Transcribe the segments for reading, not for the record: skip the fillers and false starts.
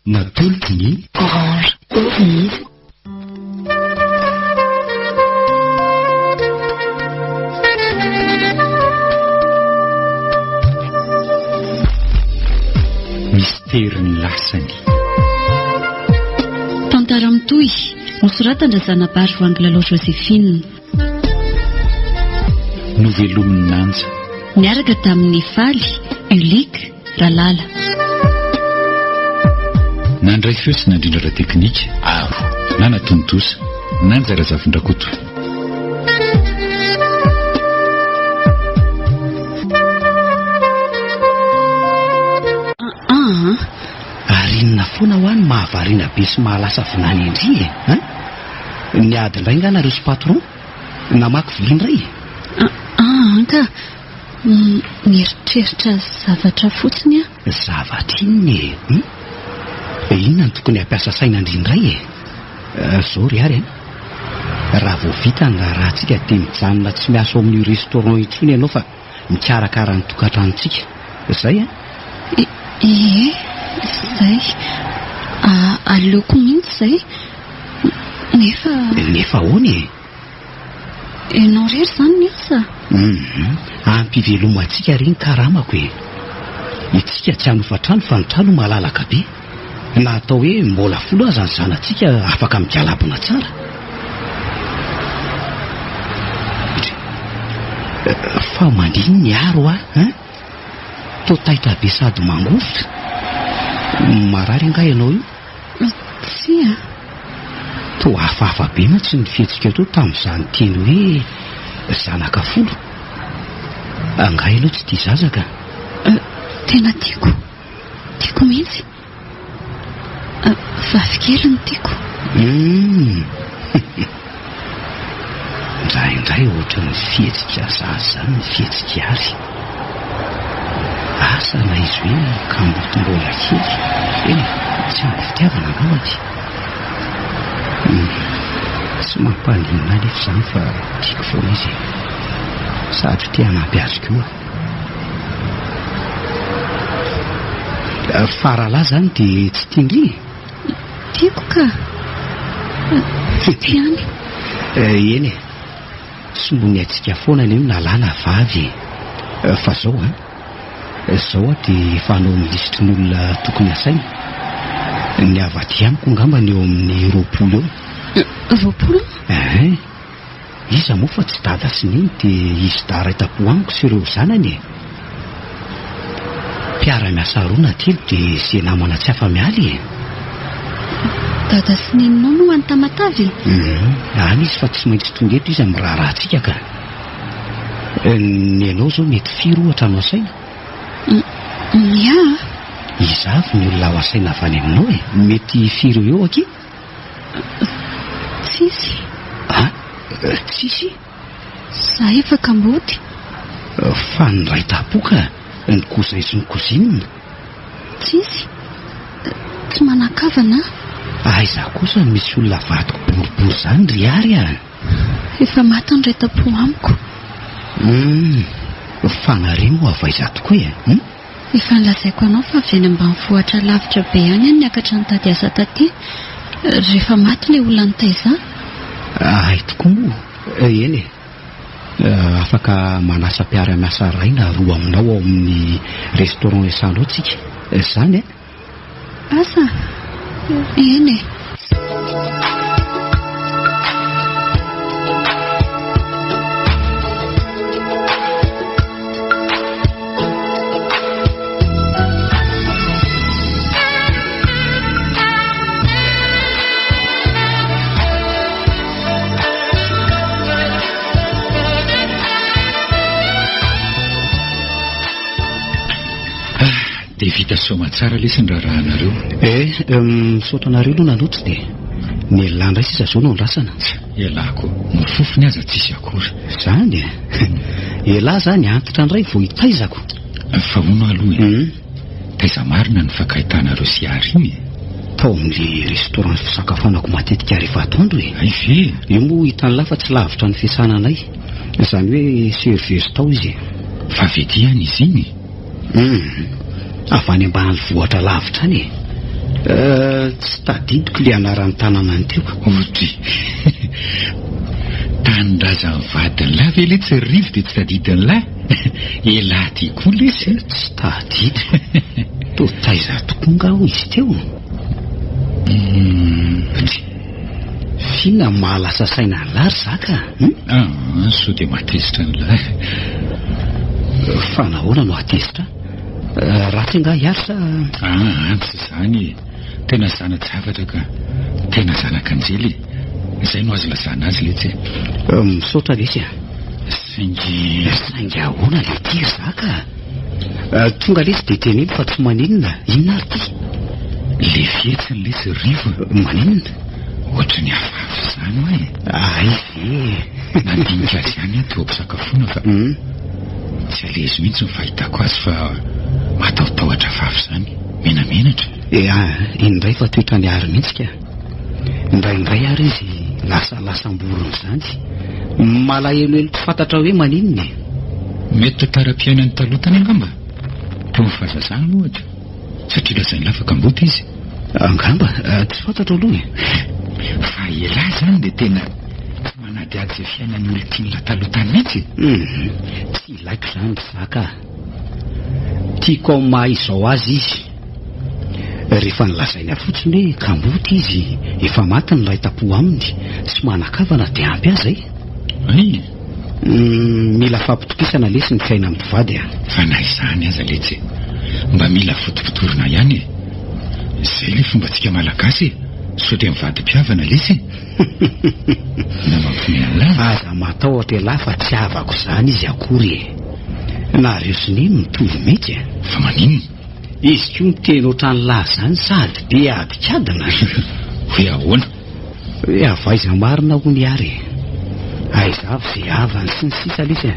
natoloko ny Orange Ovide. Mysterin'ny lasany. Tantara mitohy nosoratan-drazanabary Vangilalao Joséphine. Novelomin'ny nanja. Niaraka tamin'ny Faly, Ulika, Ralala. Nandray feo sy nandrindrara teknika. Aro. Na natontosa. Nanjara zavon-drakoto. Arinina foana ho any mahavariana be sy mahalasa vinany indri ny ady indray nga nareo sy patron namaky vilindray Ka mieritreritra zavatra fotsiny zavatra inny inona ny tokony hampiasa saina indrindray zao ry ary raha vao vita nga raha tsika dia mijanona tsy miasa ao amin'ny restaurant intsony ianao fa mikarakara ny tokantranontsika zay zay aleoko mihitsy zay nefa hoany ianao rery zany miasa ampivelomantsika ry ny karamako itsika tsy hanofatrano fa ny trano malalaka be na atao hoe mbola folo aza ny zanantsika afaka mikalabona tsara fa mandiny ny aro to taitra be sady mangovotra marary anga ianao io tsy to hafahafa be mantsy ny fihetsika to tamin'izany teny hoe zanaka folo anga ianao tsy tia zazaka tena tiako mihitsy vavikely ny tiako indraindray ohatra ny fihetsika zazy zany ny fihetsika azy asa na izy hoe kambotombola kely tsy ampy fitiavana angamaty tsy mampanina nefa zany fa tiako foana izy sady tia hanampy azy koa faralahy zany dia tsy tiandry tiako ka tiany eny sombony atsika foana ny nalana vavy fa zao zao dia efa anao milisitry ny olona tokony asaina ny avaty amiko ngamba ny eo amin'ny 20 20 iza moa fa tsy dada sy niny dia izy daraitapo amiko sy ireo zanany mpiara-miasa rona telo dia izay namana tsy afa-mialy dada sy nininao no any tamatavy any izy fa tsy maintsy tonga eto izy amin'ny raharahantsika ka ny anao zao mety firy ohatra no asaina izy avy ny olona ho asaina avy any aminao mety firy eo aky tsisy za efa kambody fa ny ray tapoka ny kozay sy ny kozinina tsisy tsy manakavana aiza kosa misy olona vadiko boribory zany ry ary efa maty ny ray tapo amiko fanaremo avaiza tokoa efa nilazaiko anao fa avy any ambanivohitra lavitra be any ny akatra nitady asa taty rehefa maty ilay olona nitaiza ay tokoa moa eny afaka manasa mpiara-miasa raina roa aminao ao amin'ny restaurant isanao tsika zany asa eny dia vita soma tsara lesany rahanareo misaotanareo aloha nanoto dia ny elandray sisa zao no ndrasana elako mifofony aza tsisy akory zany elahy zany antitra ndray vao hitaizako fa hono aloha taiza marina ny fakaitanareo sy ary iny tao amin'ny restaurant fisakafoanako matetika rehefa atoandro ve io moa hitany lafa tsy lavitra ny fiasananay zany hoe serveuse tao izy fa vety ihany izy iny avy any ambany vohatra lavitra any Tsy tadidiko le anaran'ny tanàna antio. Otry tanindrazany vadiny lahy ve le tsy rivo dia tsy tadidiny lahy? Elahy ty koa le tsy tadidiko. Totaiza tokoa nga ho izy teo. Fina mahalasa saina ny lary zaka. So dia matezitra ny lahy. Fa nahoana no atezitra? Ratsy nga hiary sa? Tsy zany. Tena zanaka zavatra ka tena zanaka anjely. Izay no azo lazana azy letsy. Misaotra lesy a. Saingy ahoana le ty zaka? Tonga lesy dia teneny fa tsy maninona. Inona ary ty? Le fietsiny lesy rivo. Maninona? Ohatra ny hafahafa izany hoe. Ay ve. Nandinika azy ihany to ampisakafoana fa tsy alezo mihitsy ny fahitako azy fa matahotahotra hafahafa izany. Menamenatra. Indray fa toetra ny ary mihitsy ka. Indraindray ary izy lasalamborona izany. Malahelohelo tsy fantatra hoe maninona. Mety tantara-piainany taloha tany angamba. Teo ny fahazazana ohatra. Satria lazainy lafaka ambota izy. Angamba tsy fantatra aloha. Fa elahy zany dia tena manady ady izay fiainany olo tiana taloha tany mihitsy. Tsy ilaiko izany zaka. Tiako ao maha izao azy izy. Rehefa nilazaina fotsiny hoe kambota izy, efa maty ny ray tapo aminy, tsy manakavana dia ampy azy ay. Mila fampitokisana lesy ny fiaina amin'ny mpivady a. Fa na izany aza letsy, mba mila fotopotorina ihany. Izay le fombantsika malagasy, sao dia mivady-piavana lesy. Na mampimehala aza matahotra lahy fa tsy avako izany izy akory. Na reo sineny mitovy mety a. Fa maninona? Izy koa miteny ohatran'ny lahy izany sady be adikadina. Hoe ahoana? Hoe avaiza marina hoy ary. Aizavy izay havany sy ny sisa lesy a.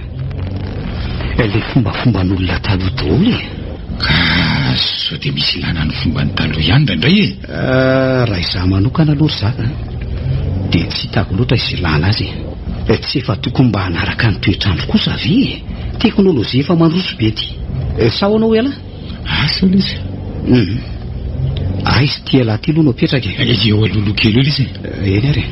Le fombafomban'olona taloha daholo e. Ka sao dia misy ilana ny fomba ny taloha ihany indray e. Raha izaho manokana aloha zaka dia tsy hitako loatra izy ilana azy. Tsy efa tokony mba hanaraka ny toetrandro kosa ve? Teknôlôjia efa mandroso be ty. Sao anao ela? Asa lesy. Izy ty ela ty aloha no apetraka. Eo alolo kely eo lesy. Eny ary.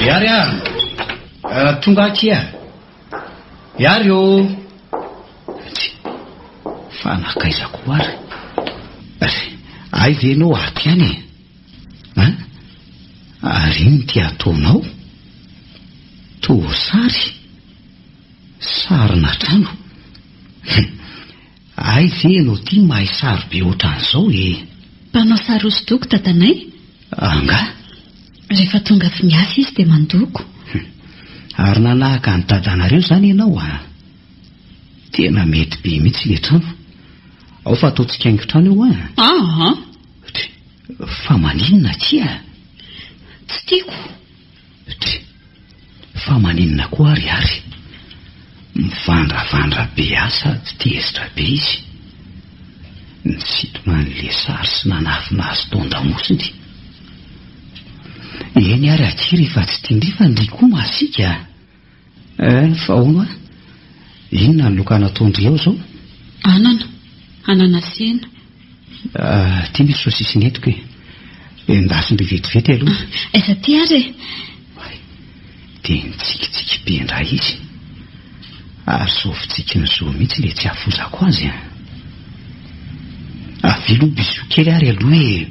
Yary tonga akia. Yary o. Fa nakaiza koa ary. Ay ve no aty any. Ary iny ty ataonao? Tosary. Sarina trano. Ay ve no ty mahay sary be ohatran'izao e. Mpanao sary hosodoko tatanay? Anga. Rehefa tonga fi miafy izy dia mandoko. Ary nanahaka ny dadanareo izany ianao a. Tena mety be mihitsy le trano. Ao fa ataontsika haingo trano eo a. Fa maninona ty a? Tsy tiako. Fa maninona koa ary. Mivandravandra be asa tsy tezitra be izy. Nisitona n'le sary sy nanafina azy tonda-mosiny. Eny ary aty rehefa tsy tindrifa ndrikoa masika. Fa hono inona ny lokana tondry eo zao? Anana sena. Ty misy sosisiny entiko e. Endasindry vetivety aloha. Aiza ty ary? Dia nitsikitsiky be indray izy. Ary sovitsiky zo mihitsy le tsy hafozako azy. Avilo biso kely ary aloha e.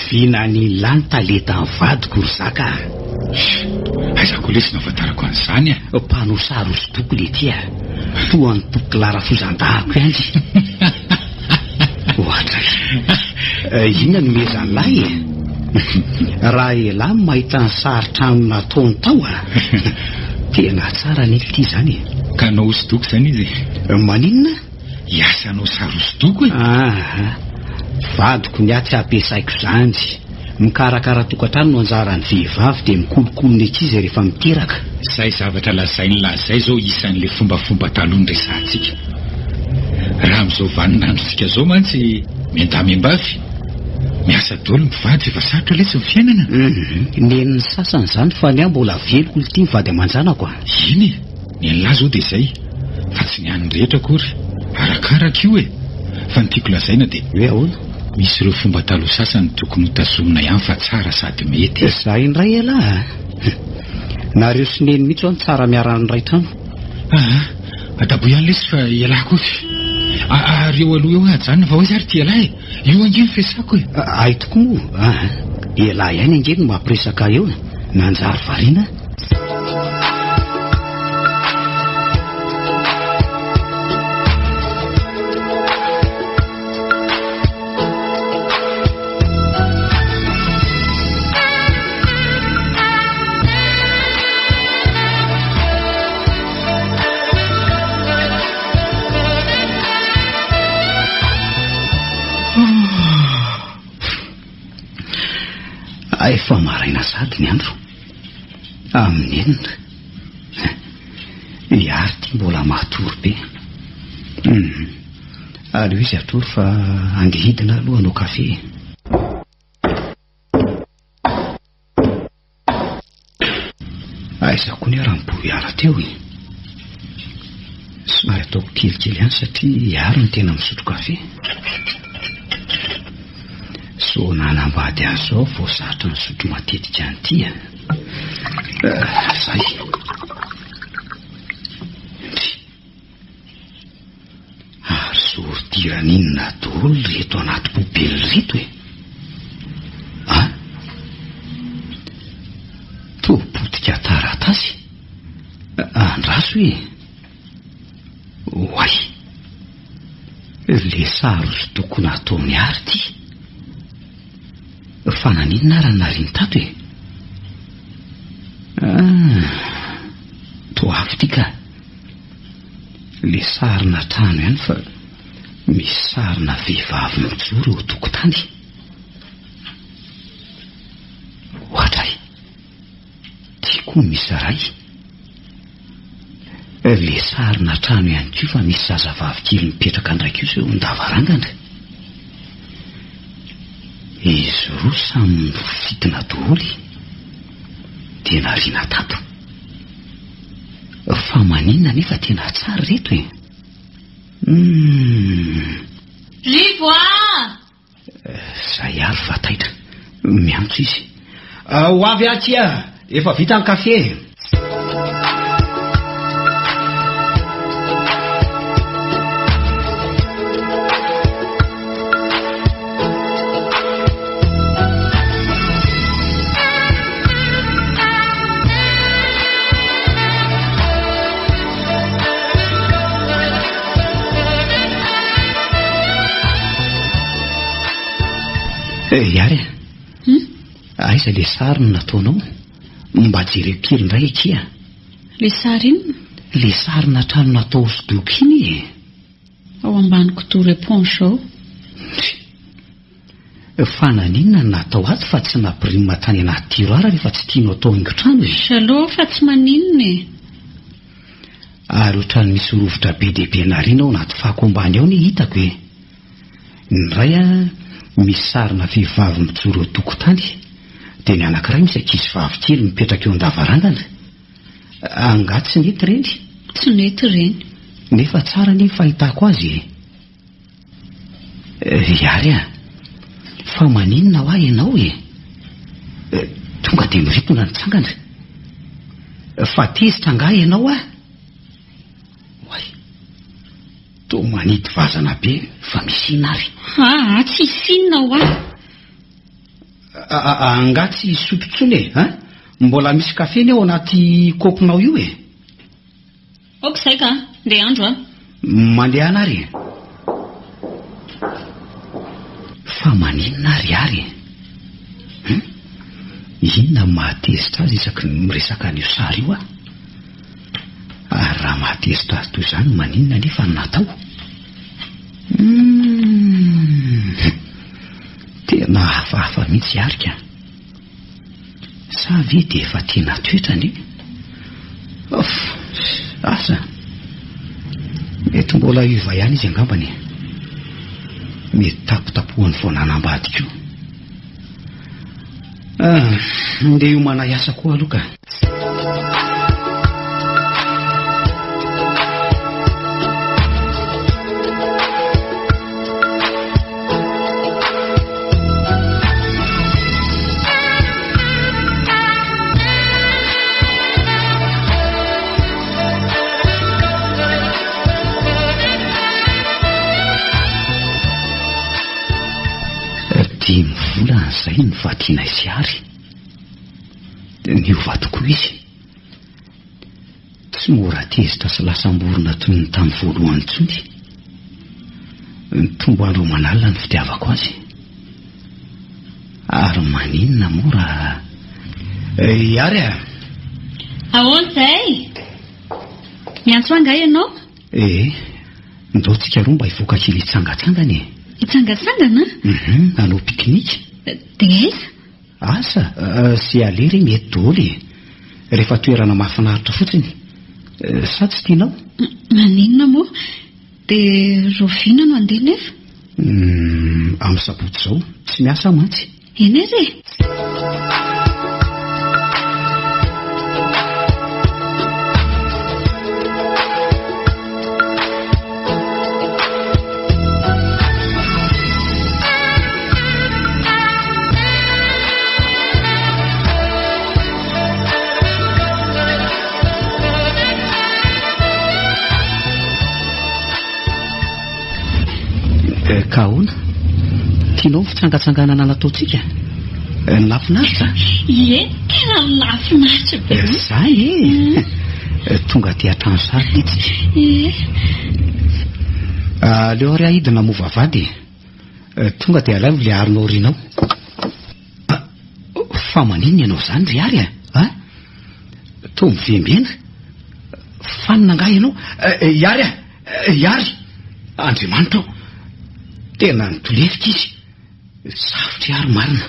Vina ny lany taleta ny vadiko ry zaka. Aizako lesy nafatarako an'izany a. Mpanosary hosodoko le ty a. toany Poklara fozan-dahako ihany. Ohatra inona no mezan'lahy raha elahy mahita ny sary-trano nataony tao tena tsara ny ity zany. Ka nao hosodoko zany izy. Maninona? Iasanao sary hosodoko e. Vadiko ny aty ampiasaiko zany. Mikarakara tokantrano no anjaran'ny vehivavy dia mikolokolo ny ankizy rehefa miteraka. Zay zavatra lazainy lazay zao isan'le fombafomba taloha resantsika. Raha amin'izao vaninandrotsika zao mantsy miandamy-mbavy. Miasa daholo mivady efa sarotra lesy ny fiainana. Nen'ny sasany zany fa ny mbola veloko ity mivady aman-janako. Iny ny an'lahy zao dia zay. Fa tsy ny an'ny rehetra akory. Arakaraka io e. Fa ny tiako lazaina dia hoe ahoana? Misy ireo fomba taloha sasany tokony hotazomina ihany fa tsara sady mety. Zay indray elahy. Nareo sy neny mihitsy ho any tsara miarany ray trano. Adabo ihany lesy fa elahy kory. Reo aloha eo ajanona fa hoe zary ty elahy. Io angeny fesako e. Ay tokoa moa. Elahy ihany angeny mampiresaka eo. Nanjary variana. Efa maraina sady ny andro amin'ny enina iary ty mbola matory be. Aleo izy atory fa angehidina aloha anao kafe. Aizako ny aram-boa iara teo somary ataoko kelikely ihany satria iary ny tena misotro kafe. So nanambady azo vao zatra ny sotro matetika an'ity zay. Ary sortiran'inona daholo reto anaty poubely reto topotika taratasy andraso oay le sary hosodoko nataony ary ty. Fananinona raha nariny tato toafo ty ka. Le sarina trano ihany fa misy sarina vehivavy mijoro eo tokotany. Ohatray tiako misy ray. Le sarina trano ihany koa fa misy zazavavy kely mipetraka andraika io eo ndavarangana. Izy roa samy fitina daholo tena riana tato. Fa maninona nefa tena tsara reto Rivo zay ary fataitra miantso izy. Ho avy aty efa vita ny kafe. Iary aiza le sary no nataonao mba jereko kely indray akia. Le sary inona? Le sarina trano natao hosodoko iny ao ambany kotoro éponge ao. Fananinona natao ato fa tsy nampirima tany anaty tiroara rehefa tsy tianao atao haingo-trano Shalom fa tsy maninona ary ohatrany misy rovotra be dehibe narina ao anaty fako ambany ao ny hitako ny ray misy sarina vehivavy mijoro eo tokotany dia ny anankiray misy ankizy vavy kely mipetraka eo an-davarangana. Angaty tsy nety ireny? Tsy nety ireny. Nefa tsara ny fahitako azy iary fa maninona ho ianao tonga dia miritona nitsangana fa tezitra angaha ianao way to manidy vazana be fa misy ina ary. Tsy isinona angatsy sototsony mbola misy kafe ny ao anaty kopinao io ok izay ka Ndeha andro a mandeha anary fa maninona ary inona mahatezitra azy isaky miresaka an'io sary io ary raha mahatezitra azy toy izany maninona nefa ny natao tena hafahafa mihitsy arika sa ve dia efa tena toetrany asa mety mbola iva ihany izy angambany mety tapotapohany foana anambadiko ndeha io manaiasa koa aloka volan'izay ny vatiana izy ary niova tokoa izy tsy mora tezitra sy lasamborona toy ny tamin'ny voalohany tsony ny tombo andro manalina ny fitiavako azy ary maninona mora ary ahoan'izay miantso angay ianao ndao tsika roa mba hivoaka kely hitsangatsangany hitsangatsangana anao piknika dia asa sy alery mety dôly rehefa toerana mahafinaritra fotsiny sa tsy tianao maninona moa dia rovina no andeha nefa amin'ny sabotsy izao tsy miasa mantsy eny azy kaona tianao fitsangatsanganana nataontsika nafinaritra ie tena nafinaritra be zay tonga ty atrano sary itsy leo ary ahidina movavady tonga dia alay le arinao rinao fa maninona ianao zany ry ary to mivembena fanina ngah ianao yary Andriamanitra tena nitolefika izy sarotra ary marina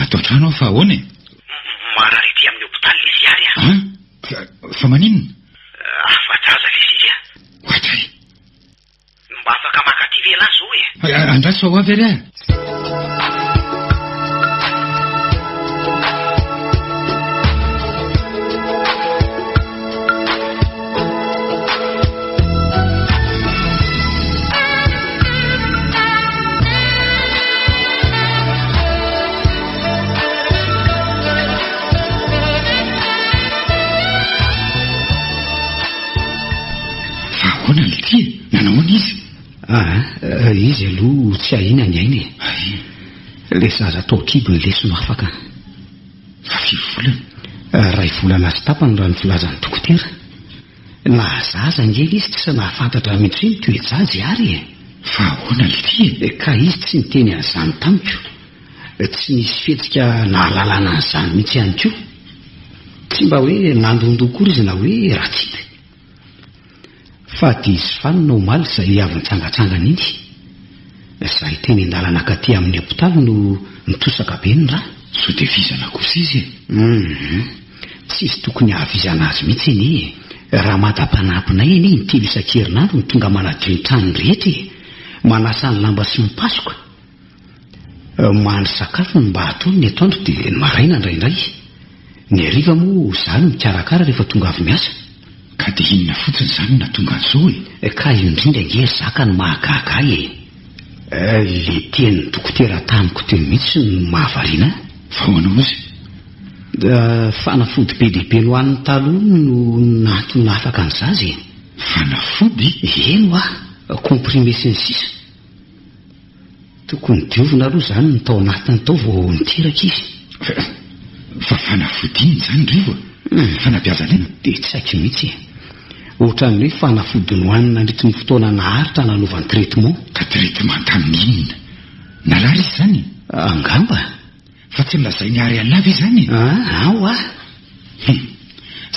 Atao fa ahoana marary ety amin'ny hopitaly izy ary fa maninona afa-traza le izy ohatray mba afaka makaty vela zao andraso ao avy ary nanaona izy izy aloha tsy ahina ny ainy le zaza atao kibo ny lesino afaka fa fivolana ray volana sy tapany raha ny filazany dokotera na zaza ngely izy tsy nahafantatra mihitsy hoe toejazy ary fa ahoana le ka izy tsy niteny an'izany tamiko tsy nisy fetsika nahalalana an'izany mihitsy ihany koa tsy mba hoe nandondokory izy na hoe ratsity fa dia izy fanina omaly izay avy nitsangatsangana iny izay teny indalana katy amin'ny hopitaly no nitosaka be ny raha so dia vizana kosa izy tsy izy tokony hahavizana azy mihitsy eny raha madam-panampinay eny nitelo isan-kerinandro ny tonga manadio ny tranony rehetra manasa ny lamba sy mipasoka mahandro sakafo ny mba ataony ny atoandro dia maraina indraindray ny hariva moa izany mikarakara rehefa tonga avy miasa ka dia inona fotsiny izany na tonga an'izao ka indrindra nge zaka no mahagaga le tiany dokotera tamiko teo mihitsy no mahavariana fa hoanao mozy fanafody be lehibe no hoan'ny taloha no nantony afaka an'izazy fanafody eno comprimé sy ny sisa tokony diovina aloha izany ny tao anatiny tao vao niteraka izy fa fanafody iny izany rivo fanabeazana eny dia tsy haiko mihitsy ohatran'ny hoe fanafody no hoanina nandritra ny fotoana naharitra nanaovany traitement ka traitement tamin'inona nalala izy izany angamba fa tsy nilazay ny ary alava izany ao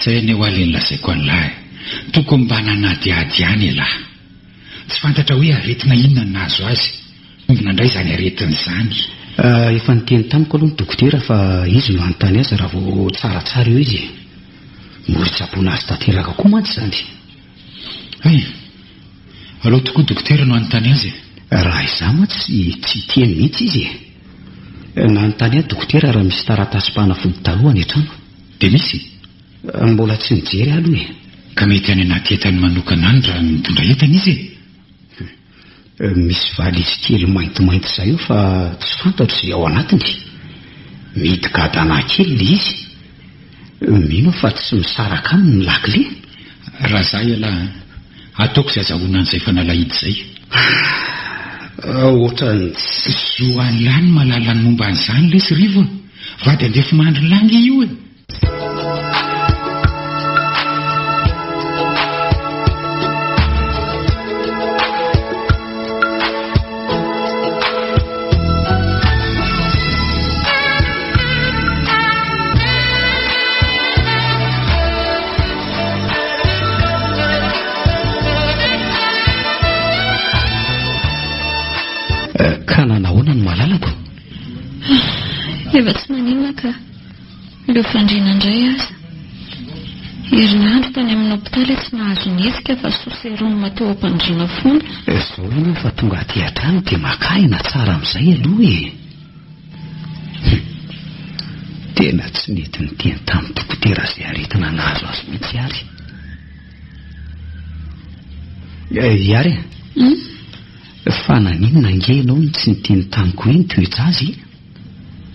zay ny ho aleny lazaiko an'lahy tokony mba nanadiady ihany lahy tsy fantatra hoe aretina inona nahazo azy omby nandray izany aretina izany efa niteny tamiko aloha ny dokotera fa izy no anontany azy raha vao tsaratsara eo izy moritsaboana azy tanteraka koa mantsy izany aloha tokoa dokotera no anontany azy raha izaho mantsy tsy tiany mihitsy izy nanontany ahy dokotera raha misy taratasy-panafody taloha any an-trano dia misy mbola tsy nijery aloha ka mety any anaty entany manokana any raha mitondra entana izy misy valizy kely maintimainty izay eo fa tsy fantatro izay ao anatiny midikadana kely le izy mino fa tsy misaraka aminy lakile raha zay alahy ataoko izay azahoana an'izay fanalahidy izay ohatrany zoany lany malala ny momba an'izany lesy rivo vady andefy mandro langa io nanahoana no malalako efa tsy maninona ka ireo fandriana indray aza herinandro tany amin'ny hopitaly tsy nahazo nizika fa soserony matao ampandriana fona izao iny fa tonga aty an-trano dia makahina tsara amin'izay aloha tena tsy nety niteny tamin'ny dokotera izay aretina nahazo azy mihitsy ary fa naninona ngenao ny tsy niteny tamiko hoe nitoetra azy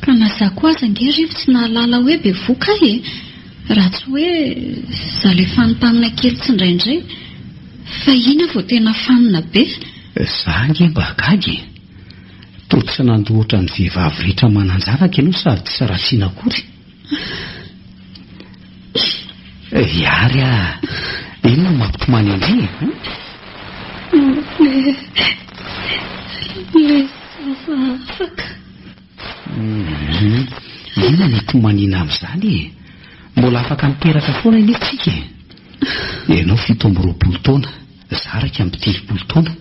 ka nazako azy ange rivo tsy nahalala hoe be voka raha tsy hoe za le fanotamina kely tsy indraindray fa ina vao tena fanina be za nge mba gagy to tsy nandohatra ny vehivavy rehetra mananjaraka ianao sady tsy ratsiana akory ary ino no mampitomany andre afaka ina nitomanina amin'izany mbola afaka miteraka foana inetsika ianao 7 taona zaraka amin'ny 3 taona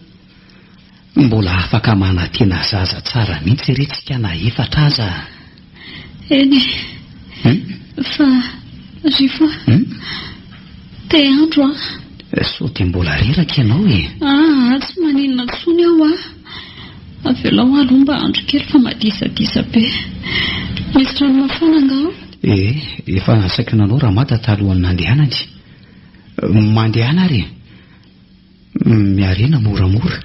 mbola afaka manatena zaza tsara mihitsy retsika na 4 aza eny fa rivo te andro so dia mbola reraka ianao tsy maninona tsony aho avelao alomba andro kely fa madisadisa be misy rano mafana angao efa nasaika nanao raha matatalohan'ny nandehanany mandehana ary miarena moramora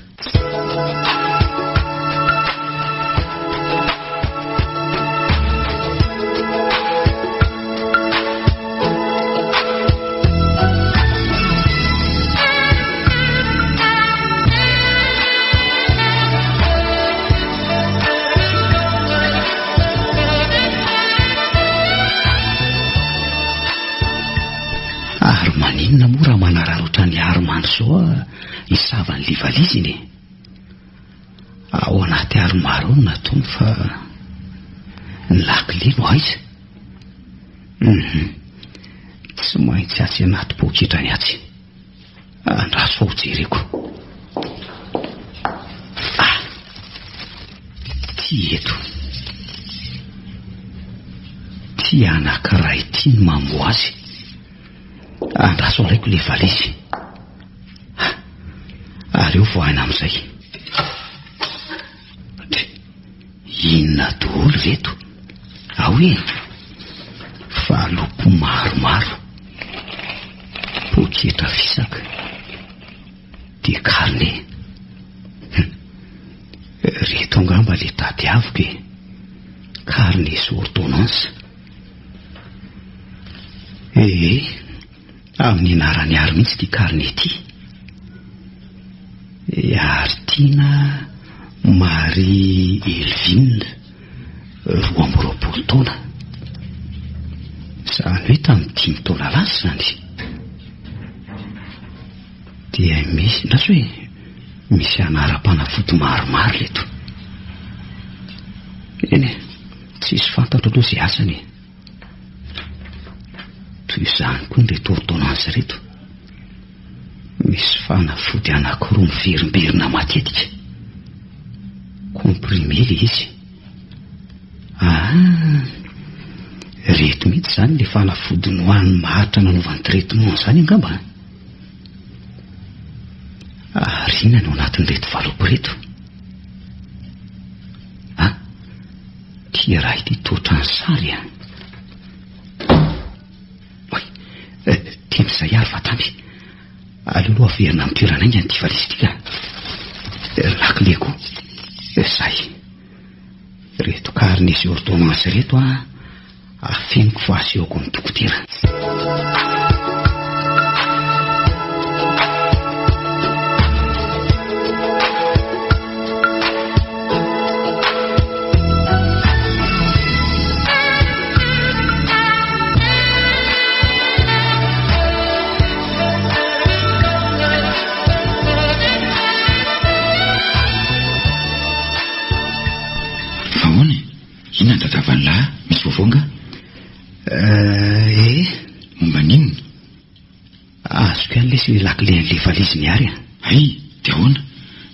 inona moa raha manararotra ny aromandro zao isavany livaliziny ao anaty aromaro ao natony fa ny lakile no aiza tsy maintsy atsy anaty poketrany atsy andraso ao jereko ty eto ty anankiray ty ny mambo azy andraso alaiko le valizy ary eo voaina amin'izay inona daholo reto ao fa loko maromaro poketra fisaka dia karne. Reto angamba le tadiaviko e. Karne sy ordonnance. Amin'ny anarany ary mihitsy ity karne ity. Artina Marie Elvine, 12 taona. Zany hoe tamin'ny 5 taona lasa zany. Dia misy nasy hoe misy anaram-panafody maromaro leto. Eny, tsisy fantatro aloha izay asany. Toy izany koa ny reto ordonnance reto. Misy fanafody anankiroa miverimberina matetika. Comprimé le izy. Reto mihitsy zany le fanafody nohan'ny mahatra nanaovany traitement zany angamba. Arina no anatin'ireto valopy reto. Tia raha ity totra ny sary a. Tian'izay ary vatamby. Aleoloha averina amin'ny toerana aingany ty valizitika. Lakleko. Zay. Reto karne sy ordonnance reto afeniko fa asehoko amin'ny dokotera. Misy vovonga? Momba ninona? Azoko ihany lesy laklen'le valiziny ary. Ay, dia ahoana?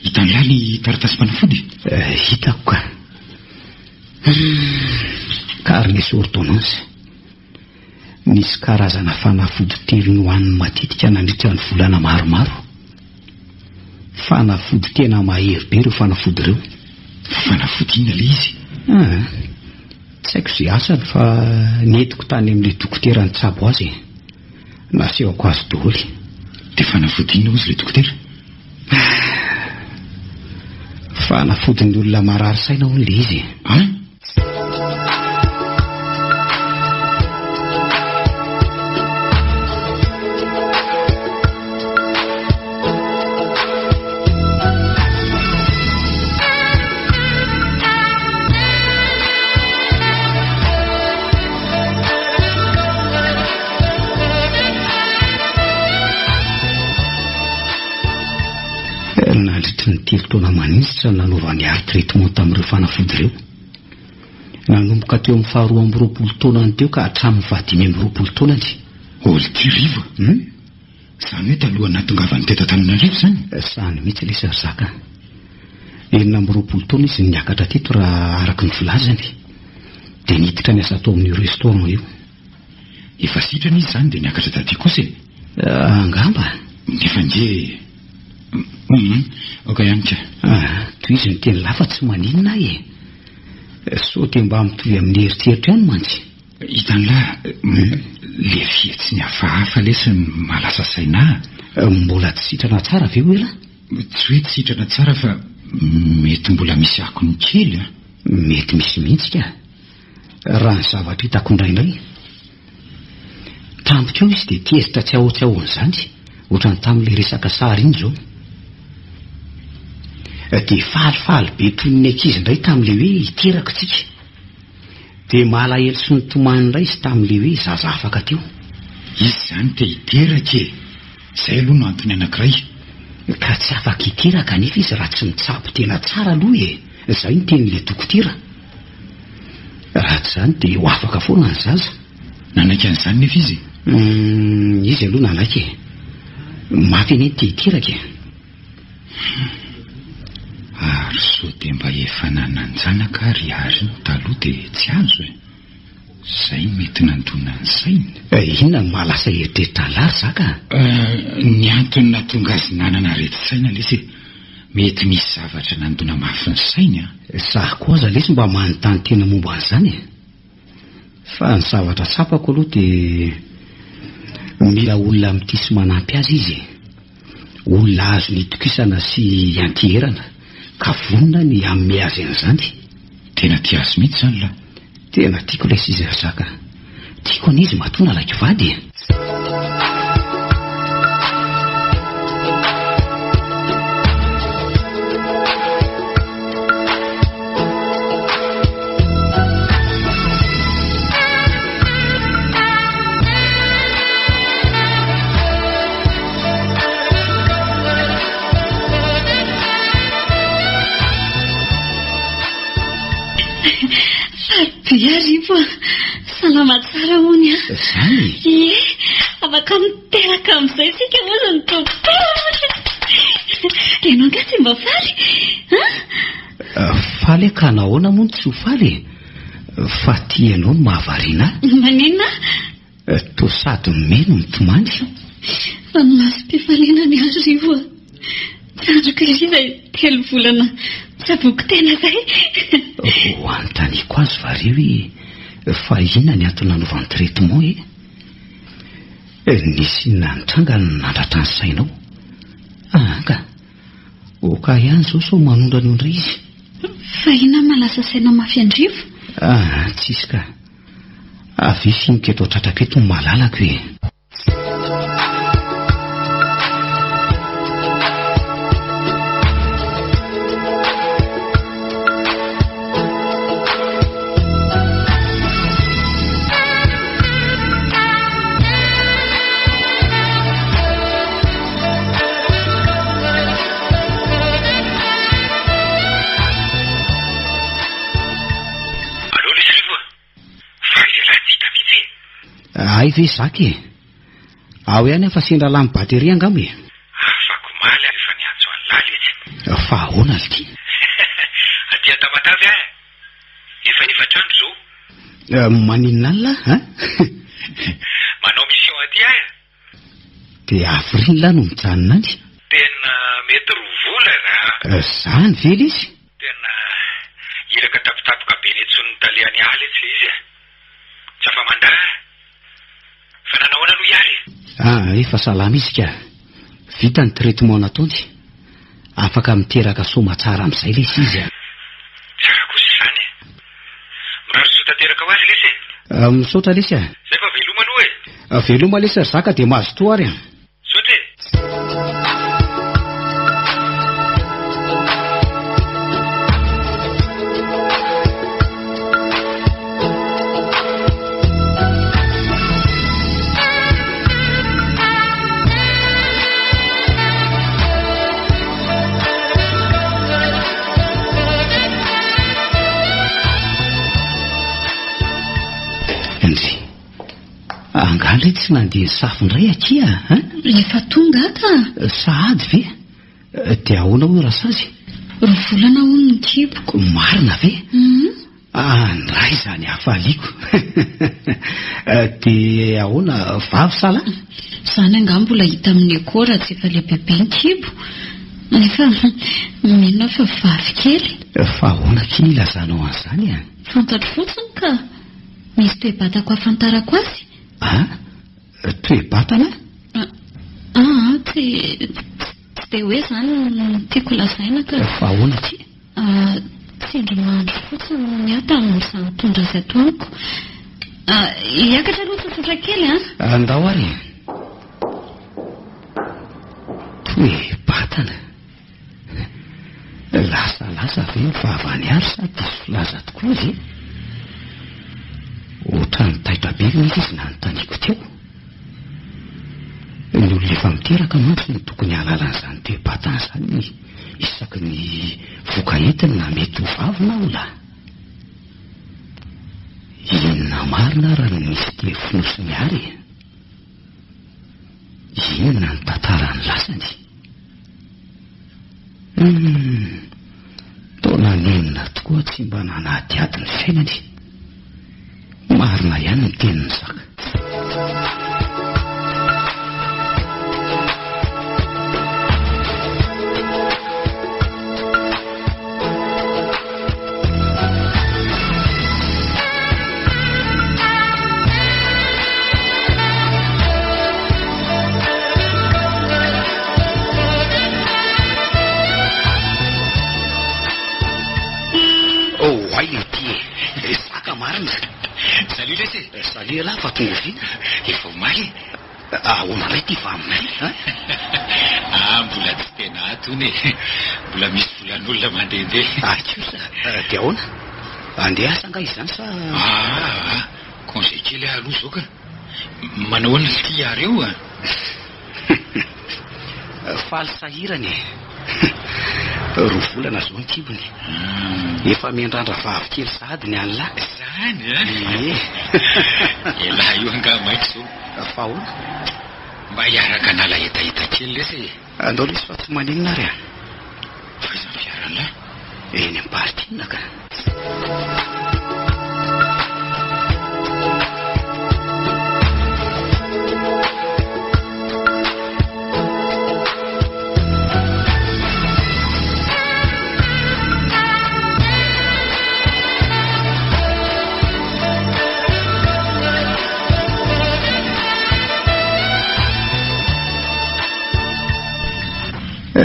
Hitan'ny laly taratasy mpanafody? Hitako ka. Karne sy ordonnance. Nisy karazana fanafody telo nohan'ny matetika nandritra ny volana maromaro. Fanafody tena mahery be ireo fanafody ireo. Fanafody inona le izy? Tsy haiko izay asany fa netiko tany amin'ilay dokotera ny tsabo azy. Nasehoko azy daholo. Dia fanafody inona ozy ilay dokotera? Fanafodin'ny olona marary saina hono ilay izy. Nandritry ny 3 taona manintsitra nanaovany ary traitement tamin'ireo fanafody ireo. Nanomboka teo amin'ny 12 taonany teo ka hatramin'ny 25 taonany. Olon-tirivo? Zany hoe taloha natongavany teto Antananarivo zany? Zany mihitsy ilay Sarzaka. 19 taona izy niakatra teto raha araka ny filazany. Dia niditra ny asa tao amin'ny restaurant io. Efa sitrana izy zany dia niakatra taty kosa? Angamba. Nefa nge oka ihany ka. Toy izy ny teny lafa tsy maninona so te mba mitovy amin'ny eritseritra ihany mantsy. Hitan'la le fihetsy ny hafahafa lesy malasa saina. Mbola tsy sitrana tsara ve hoe la? Tsy hoe tsy sitrana tsara fa mety mbola misy akony kely. Mety misy mihitsy ka. Raha ny zavatra hitako indraindray. Tampoko eo izy dia tiezitra tsy ahoana izany. Ohatrany tamin'ilay resaka sary iny zao. Dia falifaly be toy ny ankizy indray tamin'ilay hoe hiteraka tsika. Dia malahelo sy ny tomany indray izy tamin'ilay hoe zaza afaka teo. Izy zany te hiteraka e. Izay aloha no antony anankiray. Ka tsy afaka hiteraka nefa izy raha tsy mitsabo tena tsara aloha e. Izay ny tenin'ilay dokotera. Raha tsy izany dia ho afaka foana ny zaza. Nanaiky an'izany nefa izy? Izy aloha nanaiky e. Mafy eny te hiteraka e. Ary so dia mba efa nananjanaka ary ary taloha dia tsy azo e. Zay mety nandona ny sainy. Inona no mahalasa eritreritra lary Zaka? Ny antony natonga azy nanana reti-saina lesy mety misy zavatra nandona mafy ny sainy. Zaho koa aza lesy mba manontany tena momba an'izany e. Fa ny zavatra tsapako aloha dia mila olona amin'ity sy manampy azy izy, olona azo nitokisana sy antierana ka vonona ny amme azy an'izany. Tena tia azy mihitsy zany la. Tena tiako ilay izy zaka, tiako an'izy matona like vady. Arivo, salama tsara hony a. Zany? Ie, afaka miteraka amin'izay sika moa ny tompo. Ianao angatsy mba faly? Faly ka nahoana moa tsy ho faly? Fa ty ianao no mahavariana. Maninona? To sady meno mitomany. Fa ny masom-pifaliana ny Arivo a. Tandroka ilay 3 volana tsaboky tena zay. Ho anontaniko azy vareo fa inona ny antony nanaovany traitement nisy nanitranga nandratra ny sainao. Ka oka ihany zao so manondranyondra izy. Fa inona malasa saina mafy Andrivo? Tsisy ka avy finika eto tratraka eto malalako hoe. Ay ve zaka ao ihany afa sendra lamy bateria angamba e. Afako maly efa niantso an'laly etsy. Fa ahoana ity? Atia tamatavy ahy. Efa nifatrandro zao. Maninona alla Manao mission aty ahy. De avril no mijanona any. Tena mety 2 volana. Zany vely izy. Tena iraka tapitapoka be ny etsony taliany aly etsy izy. Tsy afa mandaa. Fa nanahoana no iary? Efa salama izy ka. Vita ny traitement nataony. Afaka miteraka soma tsara amin'izay lesy izy. Tsara kosa izany. Mirary sota teraka ho azy lesy. Misaotra lesy. Zay fa veloma aloha e. Veloma lesy zaka de mahazo toa ary. Sotra e. Angala tsy nandeha safindray akia Efa tonga ka. Sahady ve? Dia ahoana ho rasazy? 2 volana hono ny kiboko. Marina ve? Ndray zany hafaliako. Dia ahoana vavy sala? Zany angamba mbola hita amin'ny ekora tsy efa lehibe ny kibo. Nefa minona fa vavy kely. Fa ahoana kiny ilazanao an'izany Fantatro fotsiny ka. Misy toe-batako afantarako azy. Toe-batana? Tsy dia hoe zany tiako lazaina ka. Fa ahoana ty? Tsy androandro fotsiny ny ata izany tondra izay atoaniko. Hiakatra aloha tsotsotra kely Andao ary. Toe-batana. Lasa ve mivavany ary sady laza tokoa ve? Ohatrany taitra be mihitsy izy nanontaniako teo. Ny olona efa miteraka mantsy no tokony halalan'izany toe-batana izany isaky ny voka entiny na mety ho vavy na ola. Inona marina raha nisy telefonosiny ary? Inona ny tantarany lasany? Taona nenina tokoa tsy mba nanaty ady ny fiainany. Marina ihany ny teniny zaka. voay io ty saka marina salut lesy salut lahy fa tonga vina efa omaly ahoana ray ty fa aminay mbola tsy tena atony mbola misy volan'olona mandehandeha kosa dia ahoana andeha asa nga izany sa congé kely aloha zao ka manao ny ty areo faly sahirany roa volana zao nikibony efa miandrandra vavy kely sady ny anylahy zany elahy io anga maiko zao fa ahoana mba hiaraka nala hetaheta kely lesy andao lesy fa tsy maninona ary fa iza mpiaranlahy eny ampartina ka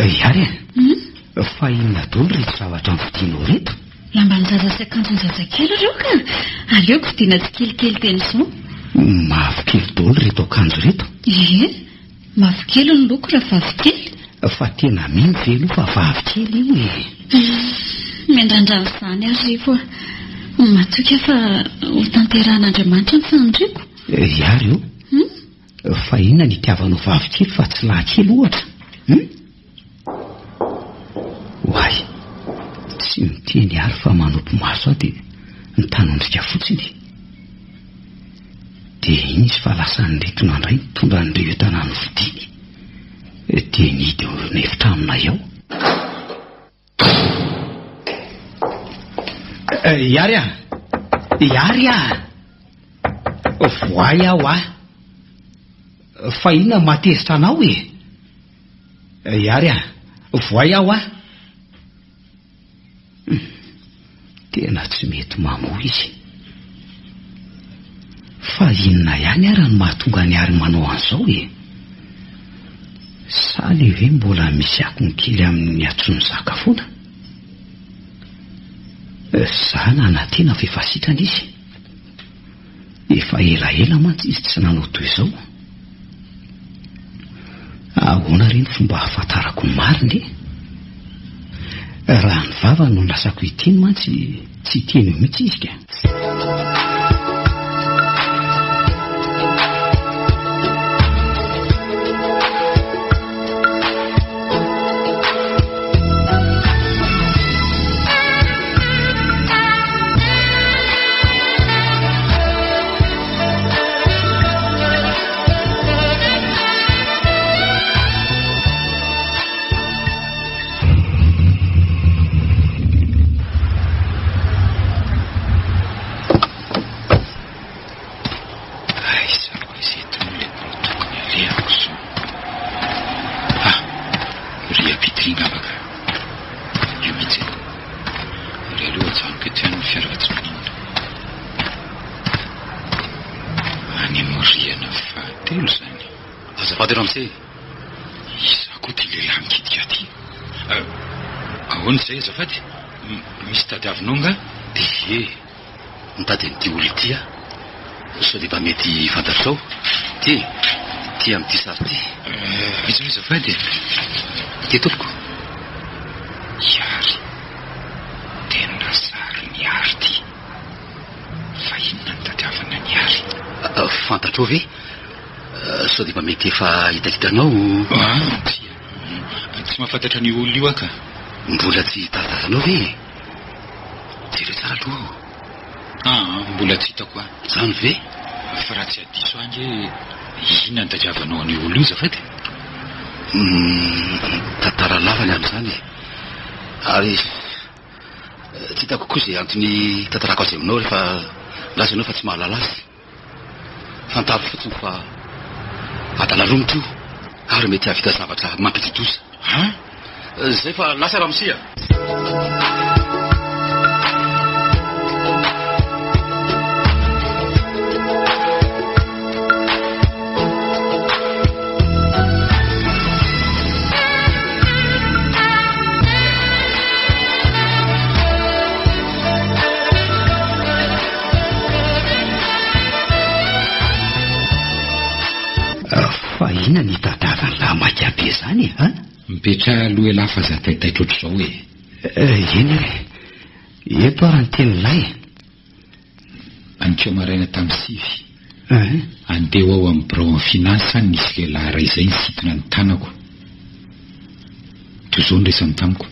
iary fa inona dolo reto zavatra mividianao reto lamba ny zaza sy akanjo ny zazakely reo ka aleoko vidiana tsy kelikely teny sinoa mavokely dolo reto akanjo reto mavokely ny loko raha vavikely fa tena mino velo fa vavikely io miandrandran'ny zany ary foa matoka fa ho tanterahan'Andriamanitra ny fanondriko iary io fa inona ny itiavanao vavikely fa tsy lahakely ohatra hoay tsy miteny ary fa manopy maso aho dia nytanondrika fotsiny dia iny izy fa lasan'nyretona indray mitondra n'ireo etanany vidiny dia nidy nevitra aminay ao iary voay aho fa inona matezitra anao iary voay aho tena tsy mety mamoa izy fa inona ihany ary ny mahatonga ny ary manao an'izao sa le hoe mbola misy akony kely amin'ny atsony sakafona za nanantena fa efa sitrana izy efa elaela mantsy izy tsy nanao toy izao ahoana reny fomba hahafantarako ny mariny raha ny vava no lasako itiny mantsy tsy teny eo mihitsy izy ka izako ty lehilahy mikitika ty ahoana izay azafady misy tadiavinao nga dia mitady n'ity olo tya sao dia mba mety fantatrao ty amin'ity sary ty izao azafady ty toloko iary tena sary ny ary ty fa inona ny tadiavana ny ary fantatrao ve sao dia mba mety efa hitahitanao tsy mahafantatra ny olona io aka mbola tsy hitazazanao ve jere tsara aloha mbola tsy hitako zany ve fa raha tsy adiso ange inona ny tadiavanao any olona io zafady tantara lavany amin'izany ary tsy hitako koa izay antony tantarako azy aminao rehefa lasa anao fa tsy mahalala azy fantaro fotsiny fa adalaromotro ary mety havita zavatra mampititosa zay fa lasa raha misia inona ny tadavany lamakabe zany a? Mipetra aloha elafa za taitaitra ohatr'izao hoe. Eny re, eto ary ny teny lay. Anikeo maraina tamin'ny 7. Andeha ao amin'ny birao amin'ny finansa nisy lehilahy iray izay nisintona ny tanako. Toy izao ny resany tamiko.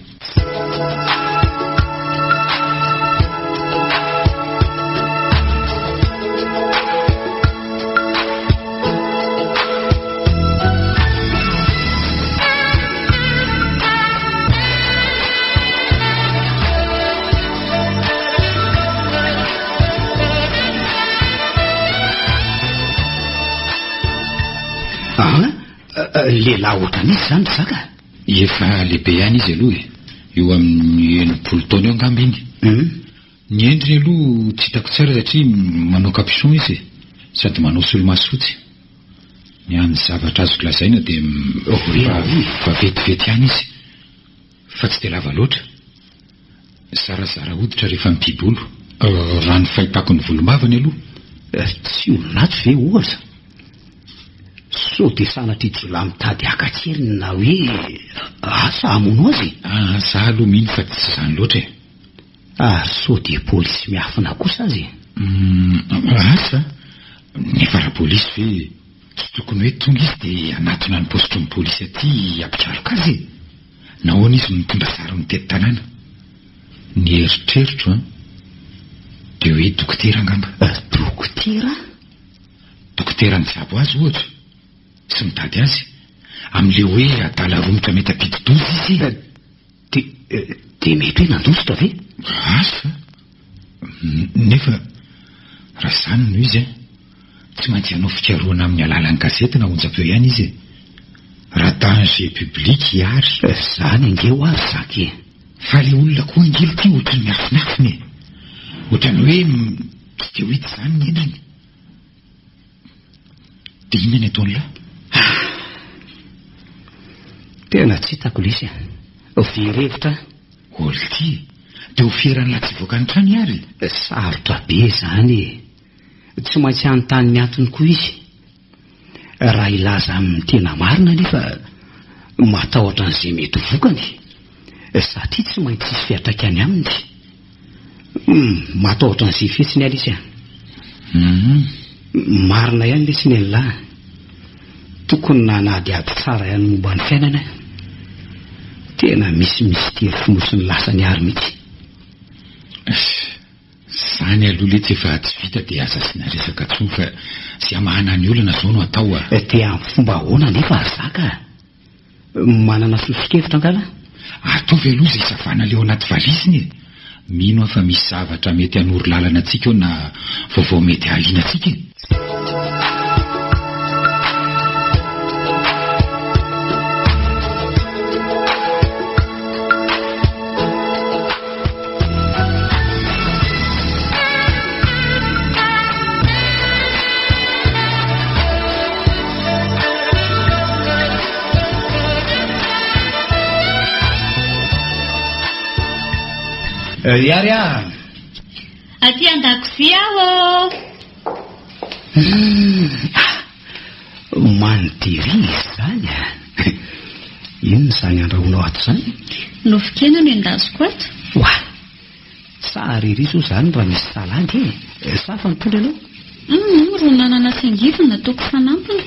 Lehilahy ohatran'izy zany zaka? Efa lehibe ihany izy aloha eo amin'ny 80 taona eo angamba iny. Ny endriny aloha tsy hitako tsara satria manao capuchon izy sady manao solomasotsy. Ny amin'ny zavatra azoko lazaina dia fa vetivety ihany izy fa tsy dia lava loatra. Zarazara hoditra rehefa mibibolo. Raha ny fahitako ny volom-bavany aloha tsy olon'ato ve ohatra? So dia sanatry jola mitady akatsiriny na hoe asa hamono azy? Za aloha mino fa tsy izany loatra e. Ary so dia polisy miafina kosa azy? Asa? Nefa raha polisy ve tsy tokony hoe tonga izy dia anatona ny postro ny polisy aty ampitraroka azy? Nahoana izy mitondra sary mitety tanàna? Ny eritreritro dia hoe dokotera angamba. Dokotera? Dokotera ny zabo azy ohatra sy mitady azy amin'ile hoe adala romotra mety ampidi-doza izy. Dia mety hoe nandositra ve? Asa nefa raha izany no izy tsy maintsy hanao fikaroana amin'ny alalan'ny gazety na onjam-peo ihany izy. Raha danger public ary zany angeo ary zaka. Fa le olona koa angelo ty ohatry ny afinafiny ohatrany hoe tsy dia ho hita izany ny endriny. Dia inona ny ataon'la? Tena tsy hitako lisy verevitra olty dia ho ferany latsivoaka ny trany ary. Sarotra be zany tsy maintsy anontany miantony koa izy. Raha ilaza amin'ny tena marina nefa matahotra an'izay mety vokany satria tsy maintsy isy fiatraikany aminy. Matahotra an'izay fetsiny alisy marina ihany lesy ny lehilahy. Tokony nanady ady tsara ihany momba ny fiainana. Tena misy tery fonosiny lasany ary mihitsy. Zany aloha le tsy efa tsy vita dia aza sy naresaka tsony fa sy amahana ny olona zao no atao dia amin'ny fomba ahoana nefa zaka? Manana sosokevitra angala? Ataovy aloha izay savana leo anaty valiziny. Mino fa misy zavatra mety hanoro lalana antsika eo na vaovao mety haliana antsika. Yary aty an-dakozia aho. Manodiri zany inona zany andrahonao ato zany? Nofikena no endazoko ato. Oa sary riso zany raha misy salady safa mitondra anao? Ro nanana sangivana ataoko fanampiny.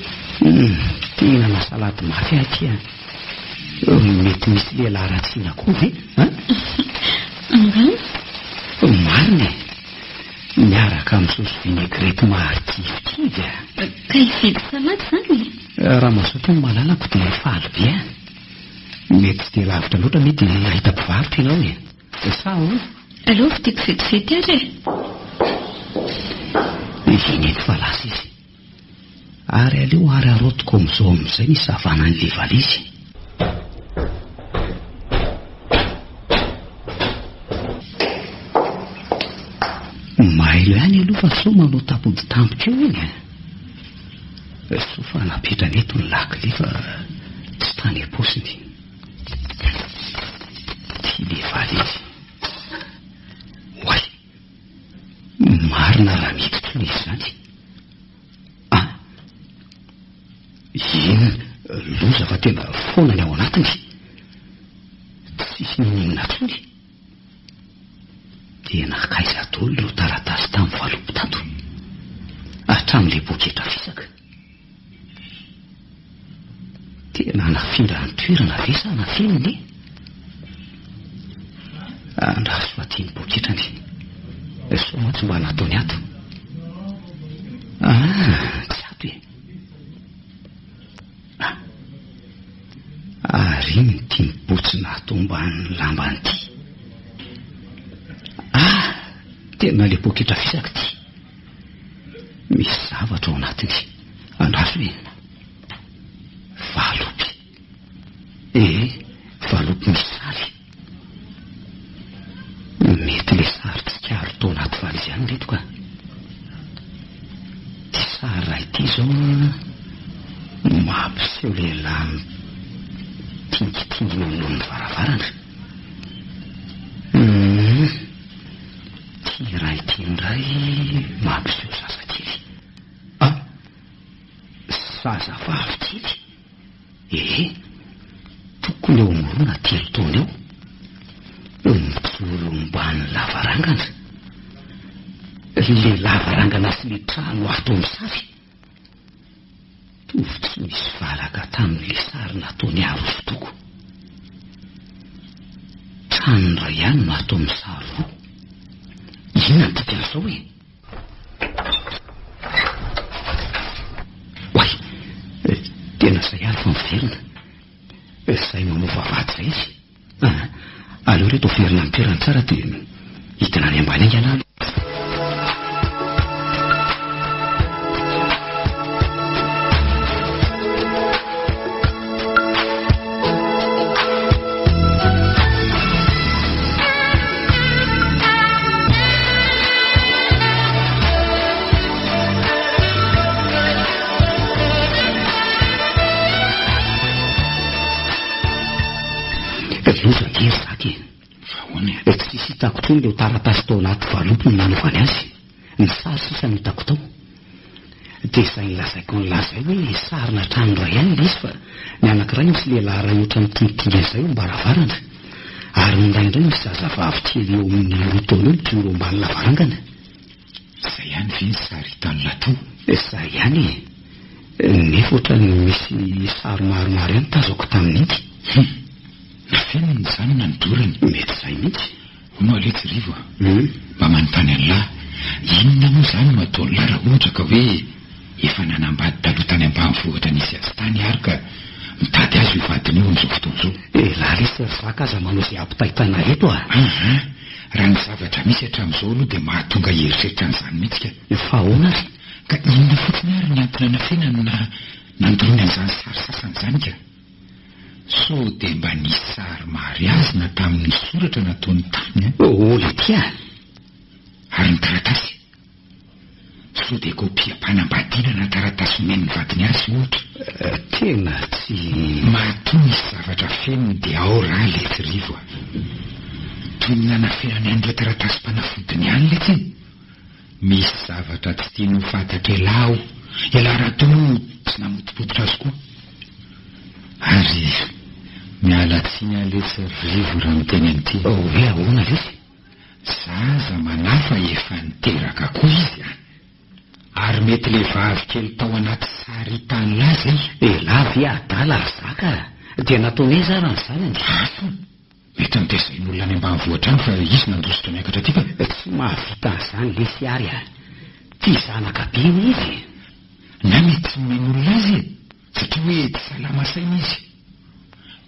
Tinana salady mafy aty mety misy lehilahy ratsiana koa ve? Angano? Marina miaraka amin'ny sosy vinaigrety maritivitivy ka hividy salady zany? Raha mazoto ny malalako dia faly be mety tsy dia lavitra loatra mety ahita mpivarotra ianao sa aleo fitiako vetivety ary vinety fa lasa izy ary aleo ary arotiko amin'izao amin'izay ny savana n'le valizy. Mailo ihany aloha fa so manao tapody tampoka eo iny so fa napetra neto ny lakile fa tsy tany aposiny ty le valizy. Oay marina raha mety toy izy zany. Inona tena foana ny ao anatiny, tsisy ninina tsony. Tena kaiza dolo ireo taratasy tamin'ny valom-pitato hatramin'ilay poketra fisaka. Tena nafindra ny toerana ve sa na feniny? Andraso atiany poketrany, so mantsy mba nataony ato. Tsy ato e. Ary ny tia mibotsina ato ambany lambany ty. Tena le poketra fisaka ty. Misy zavatra ao anatiny. Andraso e. Valopy. Valopy misy sary. Mety le sary tsikaro tao anaty valizy ihany reto ka. Ty sary raha ity zao mampiseho lehilahy tingitingina amin'olon'ny varavarana. Ty raha ity indray mampiseho zazakely. Zazavavikely? Tokony eo morona 3 taona eo, mijoro mbany lavarangana. Le lavarangana sy le trano ato amin'ny sary. Tovy tsy misy valaka tamin'le sary nataony aro fotoko. Trano ray ihany no ato amin'ny sary roa. Inona ny tikan'izao e? Oay, tena izay ary fa miverina. Izay mamova vady izay izy. Aleo reto verina amin'ny toerany tsara dia hitana any ambany aingana. Tsisy hitako tony leo taratasy tao anaty valopy ny nanovany azy. Ny sary sisa no hitako tao. Dia izay nilazaiko nilazay hoe sarina trano ray ihany ilay izy, fa ny anankiray misy lehilahy ray ohatran'ny tingitinga izay eo mbaravarana. Ary nindraindray misy zazavavy kely eo amin'ny 2 taona eo mijoro ambany lavarangana. Izay ihany ve ny sary hitan'ny latoa? Izay ihany e. Nefa ohatrany misy sary maromaro ihany tazako tamin'ity. Nafenony izany na nidorany? Mety izay mihitsy. Hono aletsy rivo mba manontany an'lahy, inona moa izany no ataony lahy raha ohatra ka hoe efa nanambady taloha tany ambanivohitra nisy azy tany ary ka mitady azy io vadiny io amin'izao fotoana izao? Lahy lesy zaka aza manao izay ampitaitana reto raha ny zavatra misy hatramin'izao aloha dia mahatonga heritreritra an'izany mihitsy ka. Fa ahoana ary? Ka inona fotsiny ary ny antony anafenany na nandorony an'izany sary sasany izany ka? So dia mba nisy sary mariazina tamin'ny soratra nataony tany le tia. Ary ny taratasy so dia kopiam-panambadiana na taratasy omeny ny vadiny azy ohatra. Tena tsy matoa misy zavatra fenony dia ao raha letsy rivo. Toy ny nanafenany an'ilay taratasy mpanafodiny ihany letsy iny. Misy zavatra tsy tiany ho fantatra elahy aho. Elahy raha toa tsy namotipototra azy koa. Ary miala tsiny aletsy rivo raha miteny an'ity. Hoe ahoana lesy? Zaza manafa efa niteraka koa izy ary mety le vavy kely tao anaty sary hitany laza lavy adala ary zaka dia nataony za raha ny zanany. Mety nitezain'olona any ambanivohitra any fa izy nandositra miakatra ty fa tsy mahavita an'izany lesy ary ty zanaka beny izy. Na mety tsy men'olona azy satria hoe tsy salama saina izy.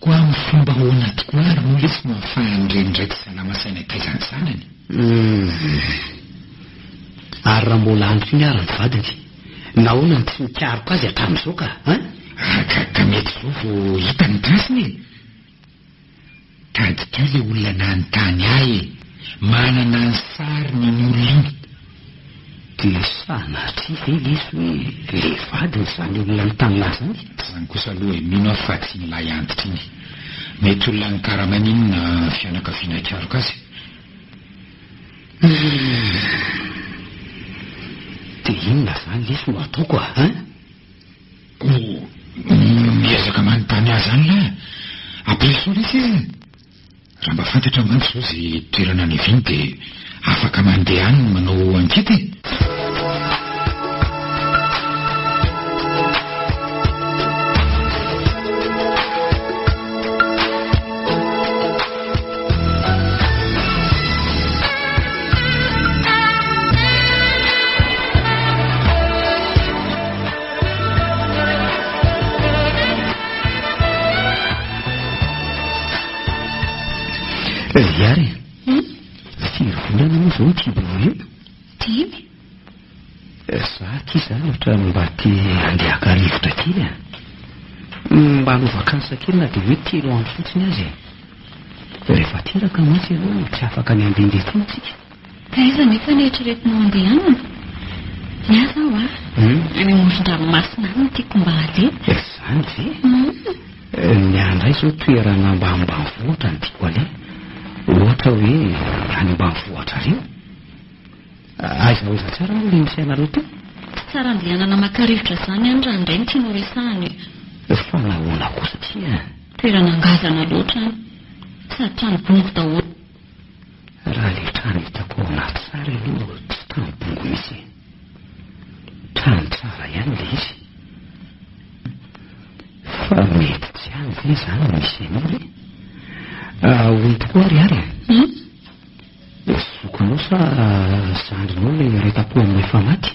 Koa amin'ny fomba hoana tokoa ary no lesy no ahafahany rendraiky salama saina taizany zanany. Ary raha mbola andro iny ary ny vadiny nahoana ny tsy nikaroko azy hatramin'izao ka ka mety zao vao hita ny trasiny tady kely le olona nanontany ahy manana ny sary ny olona dia sanatry ve lesy hoe le vadiny izany olona nitanina zany? Zany kosa aloha mino aho fa tsy nilay antitra iny. Mety olona ny karaman'inona fianakaviana karoko azy. Dia inona zany lesy no ataoko miezaka manontany azy zany la apresolisy izy raha mba fantatra mantsy zao zay toerana ny viny dia afaka mandeha any manao ankety. Iary fivolana moa zao tiby eo dimy za ty zany ohatra mba ty andeaka rivotra ty mba hanovakansy kely na dia hoe 3 andro fotsiny azy rehefa teraka mantsy ianao tsy afaka ny andehandeha tony tsika aiza nefa nieritreretinao andehanana miaza aho any amoron-dranomasina any tiako mba aleha zany ve ny andray zao toerana mba ambanivohitra ny tiako aleha ohatra hoe any ambanivohitra reo aiza tsara no le misy anareo to tsy tsara andehanana maka-rivotra zany any raha indray ny tianao resahany fa nahoana kosa tia toerana angazana loatra any sady trano bongo daholo raha le trano hitako ao anaty tsara aloha tsy trano bongo misy trano tsara ihany le izy fa mety tsy any ve zany misy anao le ony tokoa ary sokanao sa zandrinao le retapo amin'ny efa maty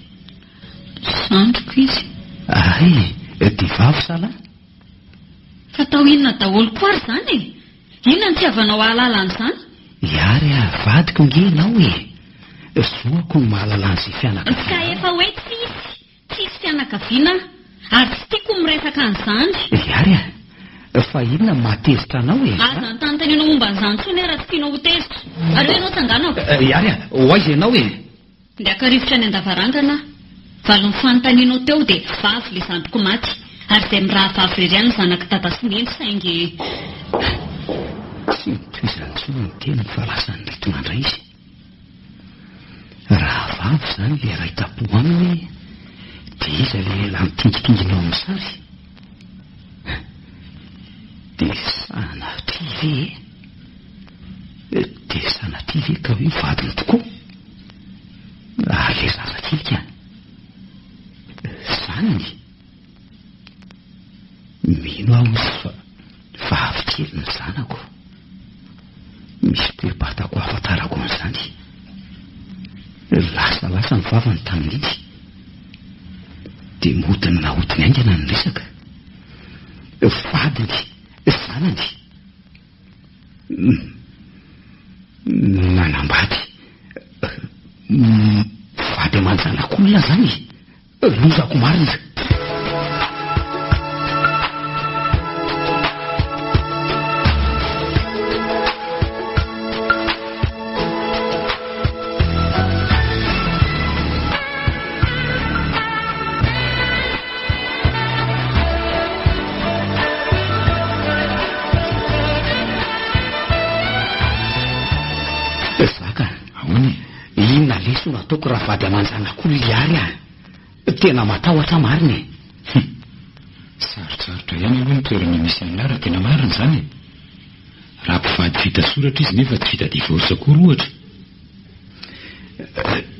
zandriko izy ay dia vavy sala fa tao inona daholo koa ary zany inona ny tiavanao ahalalan'izany iary vadiko ngenao zoako ny mahalalan'izay fianakaviana ka efa hoe tsisy fianakaviana ary tsy tiako miresaka an'izany iary fa inona matezitra anao aza ny tanontanianao momba an'izany tsony raha tsy tianao ho tezitra ary hoe anao tsanganao iary hoaiza ianao le aka-rivotra ny andavarangana valo ny fanontanianao teo dia vavy le zandriko maty ary dia miraha vavy rery any zanaka dada sy neny saingy tsy mitoizantsony ny teny fa lasany retona indray izy raha vavy zany le raitapo aminy dia iza le lamitingitinginao amin'ny sary dia sanaty ve ka hoe vadiny tokoa ary le zazakely zanany mino aho izy fa vavy kely ny zanako misy toebatako afatarako an'izany lasa ny vavany tamin'izy dia modiny nahodiny aingana ny resaka vadiny zanany nanambady vady aman-janakolona zany lozako marina ataoko raha vady aman-janak'olona iary tena matahotra marina sarotsarotra ihany aloha ny toerana misy an'lara tena marina zany raha mpivady vita soratra izy nefa tsy vita divorce koa ohatra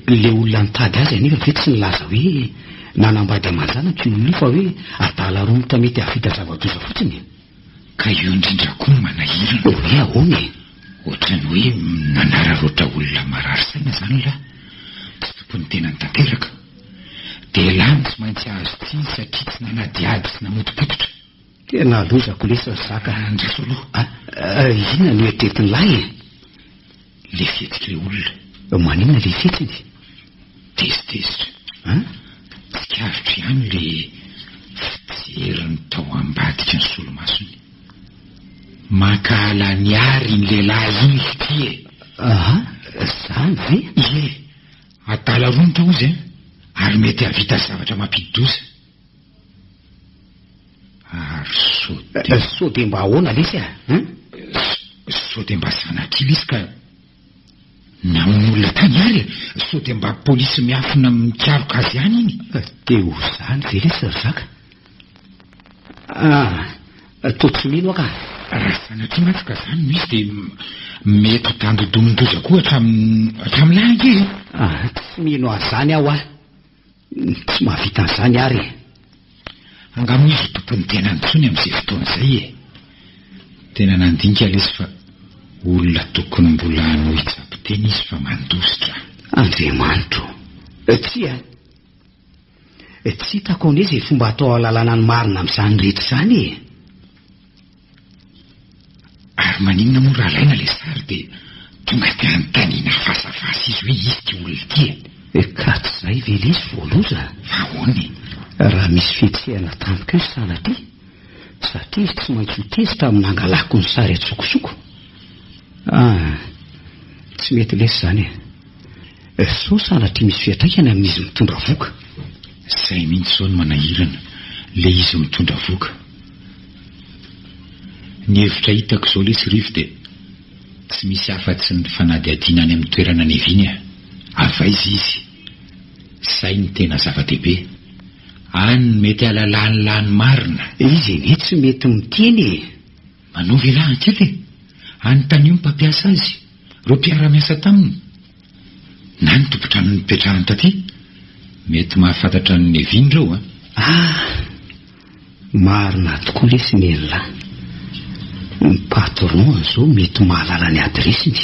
le olona nitady azy anefa ve tsy nilaza hoe nanambady aman-janako io fa hoe adalaronota mety havita zava-doza fotsiny ka io indrindra koa no manahirana hoe ahoany ohatrany hoe manararoatra olona marary saina zany la tsy tompony tena ny tanteraka dia lany tsy maintsy azo ty satria tsy nanadiady sy namotipototra tena lozako lesa zaka andraso aloha inona no etetiny lahy le fetitra olona manina le fetiny tezitezitra tsy avitra ihany le fijeriny tao ambadika ny solomasony makahala ny ary ny lehilahy iny ty zany ve adalaronitra ozy ary mety havita zavatra mampididoza ary so dia mba ahoana lesy so dia mba zanakely izy ka namon'olona tany ary so dia mba polisy miafina mikaroka azy ihany iny dia ho zany ve lesy ry zaka Totsy mino ka raha sanatria matsika zany misy dia mety tandodomin-doza koa hatramin'langy tsy mino azany aho tsy mahavita an'izany ary angamo izy tompony tena nitsony amin'izay fotoana izay tena nandinika lesy fa olona tokony mbola nohitsapiteny izy fa mandositra. Andriamanitro tsy hitako ao izy fomba atao alalana ny marina amin'izany rehetra izany ary maninona moa raha laina le sary dia tonga ty anontaniana fasafasa izy hoe izy ty olona ty ka tsy izay vela izy voaloza fa hoany raha misy fihetsehana tamiko io sanaty satria izy tsy maintsy ho tezitra amin'angalako ny sary atsokosoko tsy mety lesy izany so sanatria misy fiatraikany amin'izy mitondra voka izay mihitsy zao ny manahirana le izy mitondra voka. Ny hevitra hitako izao lesy rivo dia tsy misy afa-tsy ny fanadihadiana any amin'ny toerana neviany avaizy izy zay ny tena zava-dehibe any mety alalanylany marina izy eny tsy mety miteny manovy lahankely any tany io mpampiasa azy ro mpiara-miasa taminy na ny tompotrano ny petrahany taty mety mahafantatra ny neviany reo marina tokoa lesy nella ny patron zao mety mahalala ny adresiny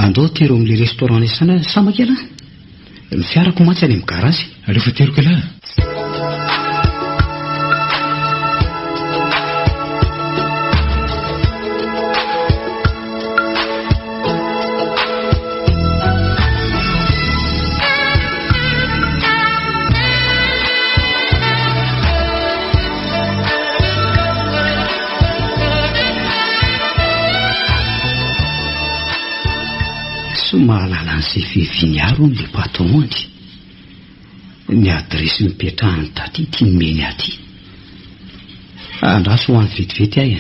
andao tero amin'le restaurant isana samakela ny fiarako matsy any amin'ny garazy alefa teroko ela mahalala an'izay vehiviniaro n'le patronany ny adresy mipetrahany taty tia nomeny aty andraso ho any vetivety ahy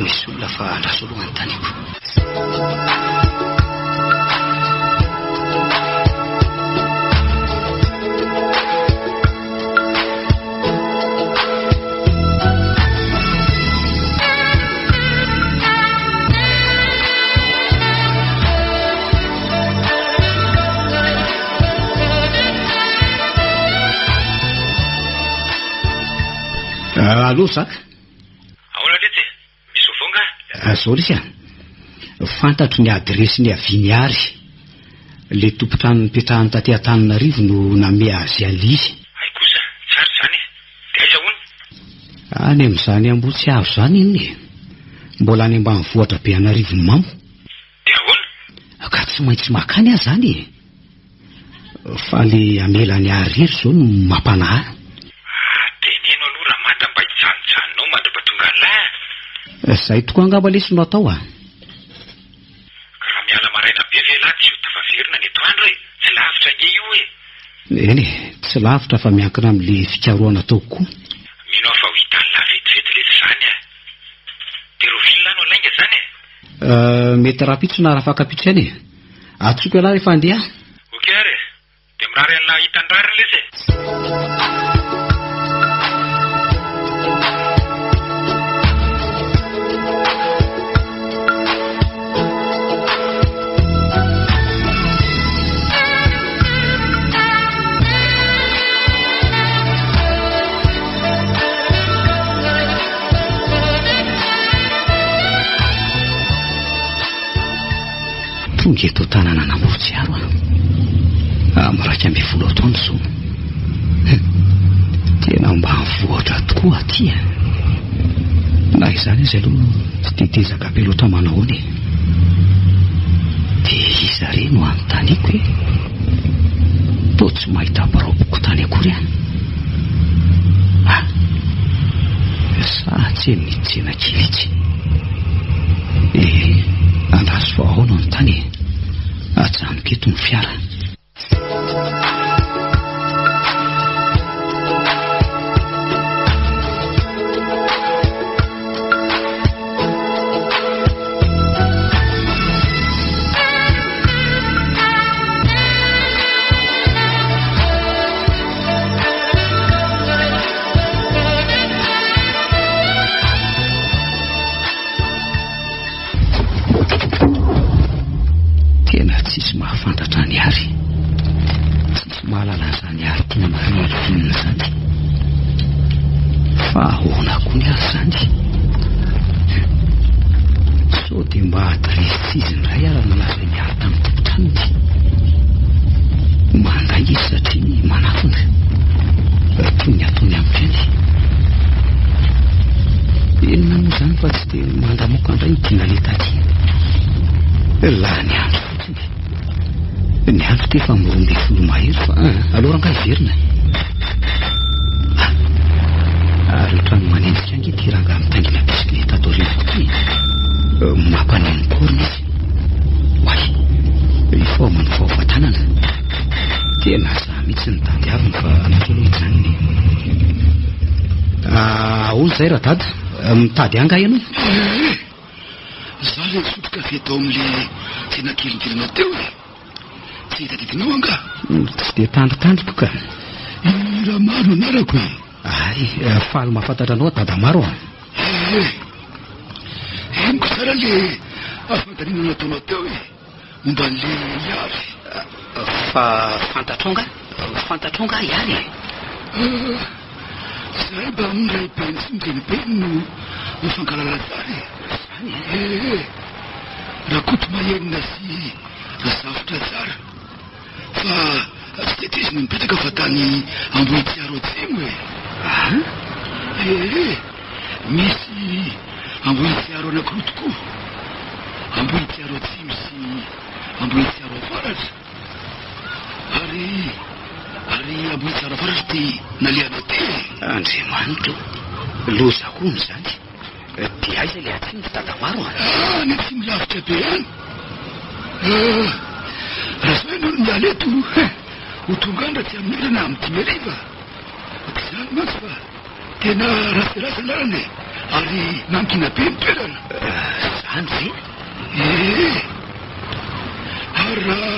misy olona fa andraso aloha anytaniko alo zaka ahoana letsy misy ovonga zao lesy fantatro ny adresy ny aviniary le tompotrano nipetrahany taty Antananarivo no name azy alizy ay kosa tsara zany dia aiza hono any amin'izany ambotsy avo zany inony mbola any ambanivohitra be Anarivony mamo dia ahoana ka tsy maintsy makany azy zany fa le amelany ariary zao no mampanahy zay tokoa angamba lesy no atao ka raha miala maraina be vela tsy ho tafaverina ny etoandro tsy lavitra nge io eny tsy lavitra fa miankina amin'le fikaroana atao koa mino aho fa ho hitany la vetivety lesy zany dia ro vilona no lainga zany mety rapitso na raha fakapitso any atsoko ala rehefa andeha ok ary dia mirary an'la hitandrariny lesy tonga eto tanàna namorotsiaro amiraika amby 10 taona so tena mba mivoatra tokoa aty na izany izy aloha tsy tetezaka be loatra manao ony zare no anontaniako hoe toa tsy mahita baraoboko tany akory sa tsy nitsena kely itsy andaso fa ahoana ny tany ajanoko eto ny fiara. Tsisy mahafantatra ny ary, tsisy mahalala an'izany ary tiana mariharitinina izany. Fa ahoana koa ny azy izany? Sao dia mba adresy izy indray ary nolaza ny ary tamin'ny tompotranony. Manday izy satria manafona toy ny ataony amin'ireny. Enona moa izany fa tsy dia mandamoka indray ny tiana letaty. La ny andro fotsiny. Ny andro dia efa mirombe folo mahery fa alora nga iverina. Ary ohatrany manendrika ange ty ranga mitaingina bisikileta atao rivotra ty. Mampaneny korona izy. Oay, efa manofao fatanana. Tena za mihitsy ny tandiaviny fa natoloha izany. Ahoana izay radada? Mitady anga ianao? Za le misotro kafe tao amin'le tena kelinkelinao teo e. Tsy hitadidinao anga? Tsy dia tandrotandroko ka. Raha maro anarako e. Ay, faly mahafantatra anao dada maro Henoko tsara le afantarina nataonao teo e. Momba an'le iary. Fa fantatronga? Fantatronga iary e. Zay mba mindray peny sy milenipeny no mifankalala tsara e. Raha koto maherina sy zavotra tsara. Fa tsy tetry izy no mipetraka fa tany Ambohitsiaro atsimo e. Misy Ambohitsiaro anankiroa tokoa. Ambohitsiaro atsimo sy Ambohitsiaro avaratra. Ary Ambohitsiaro avaratra ty nalehanao ty e. Andriamanitra, loza koa izany. Dia aiza le atsimo dada maro ny atsimo lavitra be any. Raha zao ianao no miala eto ho tonga andra tsy amin'ny olana amin'ny 10:00. Izany mantsy fa tena ratsirasy lalana e. Ary nankina be ny toerana. Zany ve? Ary raha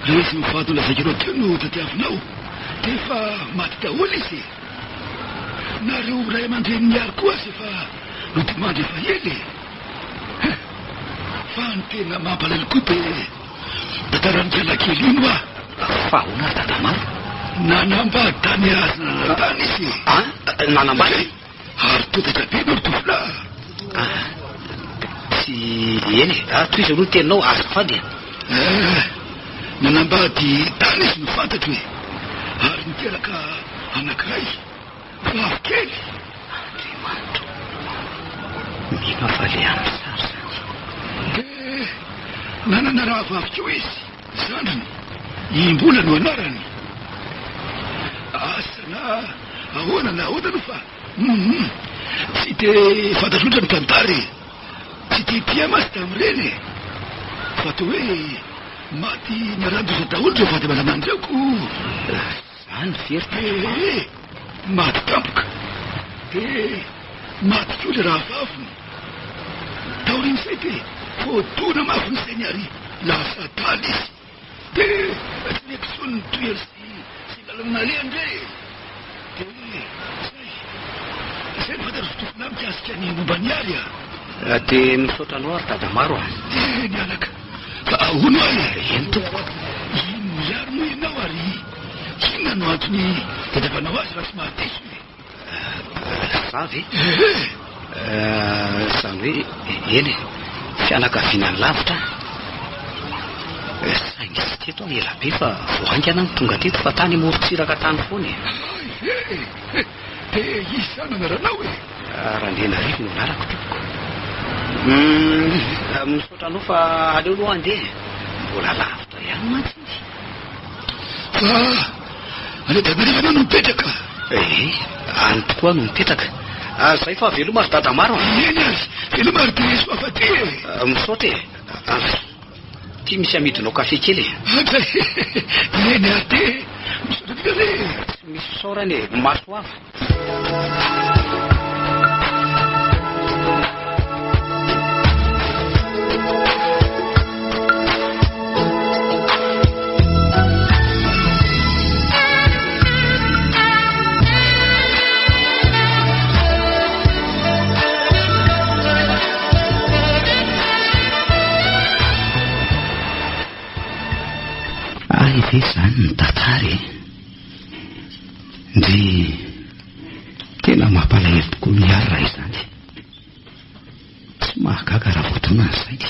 izy mivady lazakinao teo no tatiavinao dia efa maty daholo izy e. Nareo ray aman-dreny miary koa azy efa nodimandry efa ely e. Fa ny tena mampalahelo koa dia dataranikalakely ino a. Fa ahoana dada maro? Nanambady tany azy nanatany izy e. Nanambady? Ary todatra be no tovila. Tsy eny e, toy izy aloha teninao azafady e. Nanambady tany izy no fantatro e. Ary niteraka anankiray vavokely. Andriamanitra, mino fa le amin'ny sary zany. Nanana raha vavokeo izy zandriny imbola no anarany. Asana ahoana na ahoana no fa tsy dia fantatro loatra ny tantara e. Tsy tiatia masy tamin'ireny e. Fa to hoe maty niarandoza daholo reo vady amanamandreoko. Zany very maty tampoka dia maty koa le raha vavony. Taoriny izay dia fodona mafiny sainy ary lasa taly izy. Dia tsy mety soa ny toery sy lalana nalehandre. Dia zay ny fantatro tokona mikasika ny momba ny ary a. Dia misaotra anao ary dada maro a. Nialaka fa ahono ahy eny tompoko. Ino miary moa ianao ary inona no antony tadiavanao azy raha tsy mahateso e. Za ve? Izany hoe eny fianakaviana ny lavitra. Saingy sy teto aho ela be fa voaingana ny tonga teto fa tany morontsiraka tany foana e. Dia isana naranao e. Randrenarivo no anarako tompoko. Misaotra anao fa aleo aloha andeha. Mbola lavitra ihany matsy any damanana no mipetraka any tokoa no mipetraka zay fa velomary dada maro eny azy velomary de soafaty misaotra tia misy amidinao kafe kely eny ate misaotra misy saorany masoava ve zany ny tatary de tena mampalahelo tokoa miary raha izany tsy mahagaga raha voatona an'izay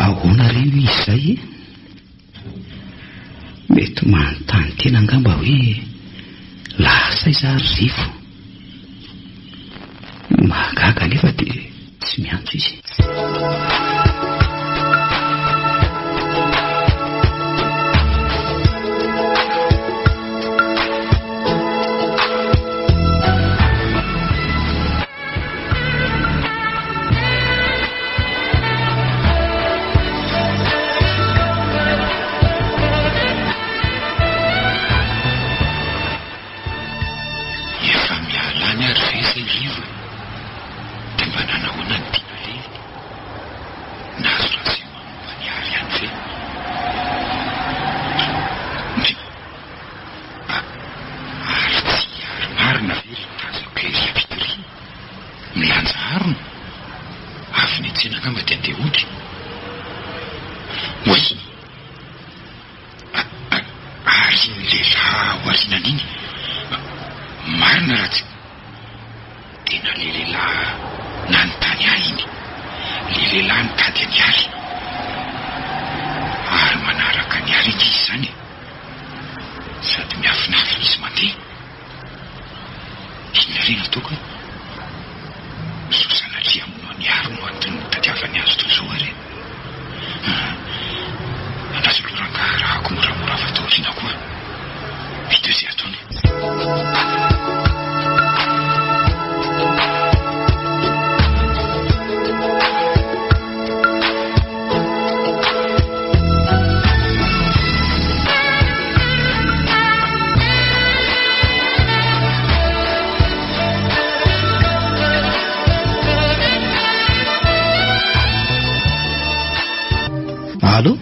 ahoana reo izay mety manontany tena angamba hoe lasay za ry rivo mahagaga nefa de tsy miantso izy Allô?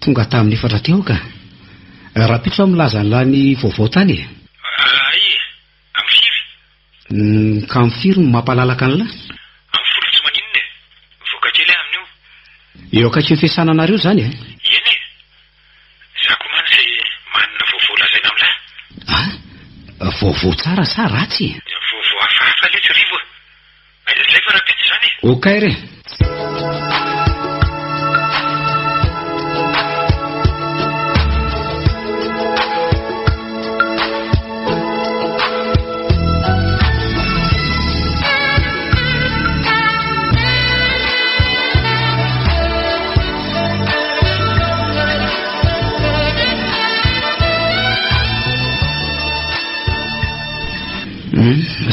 Tonga tamin'ny efatra teo ka. Rapitso milaza ny vaovao tany. Amin'ny 5. Ka amin'ny 5 no mampalalaka an'la. Amin'ny 10 tsy maninona. Vokately amin'io. Eo ka tsy fiasananareo zany Eny e. Zako mantsy manana vaovao lazaina amin'la. Vaovao tsara sa ratsy? Vaovao hafahafa le tsy rivo. Zay fa rapitso zany. Okay re.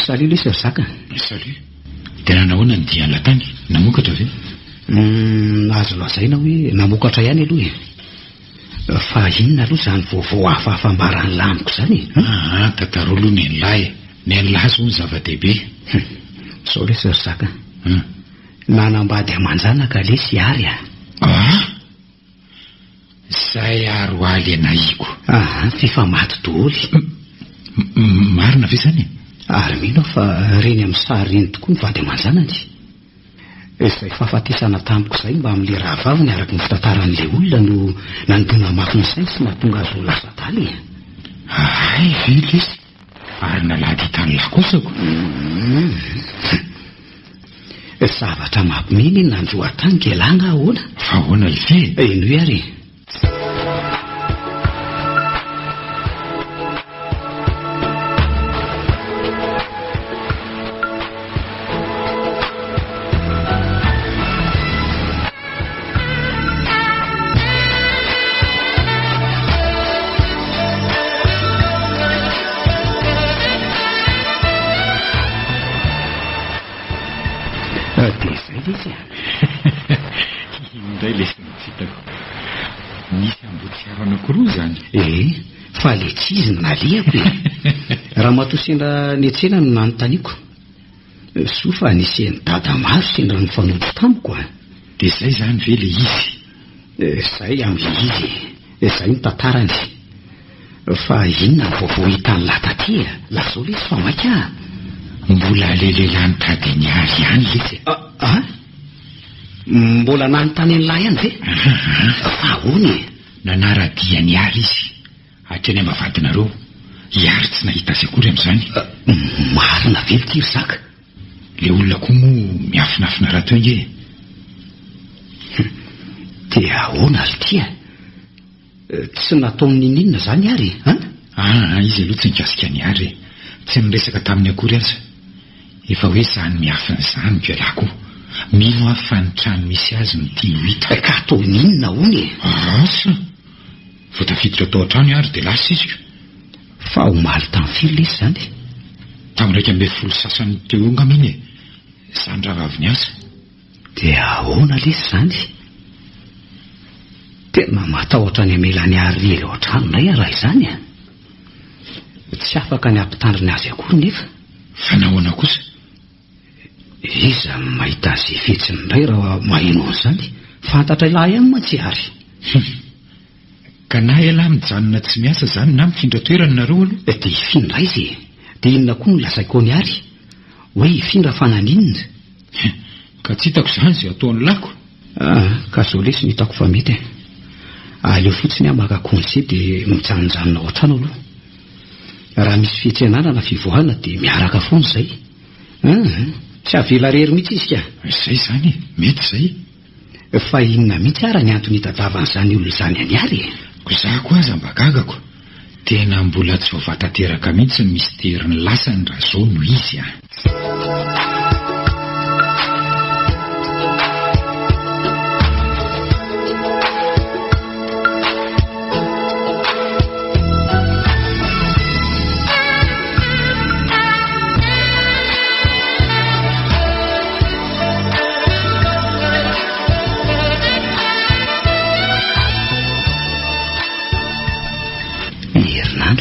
Salut Lisa Saka. Salut. Tena nahoana ny diana tany? Namokatra ve? Azo lazaina hoe namokatra ihany aloha e. Fa inona aloha zany vaovao hafahafa mbaran'ny lamiko zany? Tataro aloha ny an'lahy. Ny an'lahy zao ny zava-dehibe. Sao Lisa Saka. Nanambady amanjanaka le sy ary Zay aro aly anahiko. Fifa maty doly. Marina ve zany? Ary mino fa reny amin'ny sary reny tokoa ny vady aman-janany. Izay fahafatisana tamiko izay mba amin'le raha vaviny araka ny fitantaran'le olona no nandoina mafy ny sainy sy nahatonga azy ho lasa daly. Velo izy. Ary nalady hitany lakosako. Zavatra mampimeny nandroa tany gelanga ahoana. Fa ahoana live? Eno ary. indray lesy nifitako. Nisy ambotsiaro anankiroa zany. Fa le tsy izy naliako e. Raha matosendra ny antsena no nanontaniako. Soa fa nisy dada maro sendra ny fanondro tamiko a. Dia izay zany ve le izy? Izay amin'le izy. Izay ny tantarany. Fa inona ny vaovao hitany lataty a? Lazao le tsy famaky a. Mbola lelelany tady ny ary ihany lesy. Mbola nanontany an'lahy ihany ve? Fa ahoana e? Nanaradia ny ary izy. Hatreny am-bavadinareo. Iary tsy nahita azy akory amin'izany. Marina ve ity ry zaka? Le olona koa moa miafinafina raha toy nge. Dia ahoana ry tia? Tsy nataony ninina zany ary izy aloha tsy nikasika ny ary. Tsy niresaka taminy akory aza. Efa hoe zany miafina zany mpialako. Mino aho fa ny trano misy azy no tia hita. Ka atao ninona hono e? Asa vao tafiditra tao an-trano ary dia lasa izy. Fa omaly tamin'ny firy lesy zany? Tamin'ny 12 sasany teo ngaminy e. Zany ravaviny aza. Dia ahoana lesy zany? Tena matahotra ny amelany ary elo an-tranonay raha izany a. Tsy afaka ny ampitandriny azy akory nefa. Fa nahoana kosa? Iza mahita azy fetsiny indray raha maheno an'izany. Fantatra ilahy ihany mantsy ary. Ka na elahy mijanona tsy miasa zany na mifindra toerana nareo aloha. Dia hifindra izy. Dia inona koa no lazaiko ny ary? Hoe hifindra fa naninona? Ka tsy hitako izany izay ataony lako. Ka zao lesy ny hitako fa mety. Aleo fotsiny aho maka konse dia mijanonjanona ao an-trano aloha. Raha misy fiantsenana na fivoahana dia miaraka foana izay. Tsy avela rery mihitsy izy ka. Izay zany, mety izay. Fa inona mihitsy ara ny antony hitadavan'izany olona izany any ary? Koa koa aza mba gagako. Tena mbola tsy voavatanteraka mihitsy ny misteriny lasany raha zao no izy a.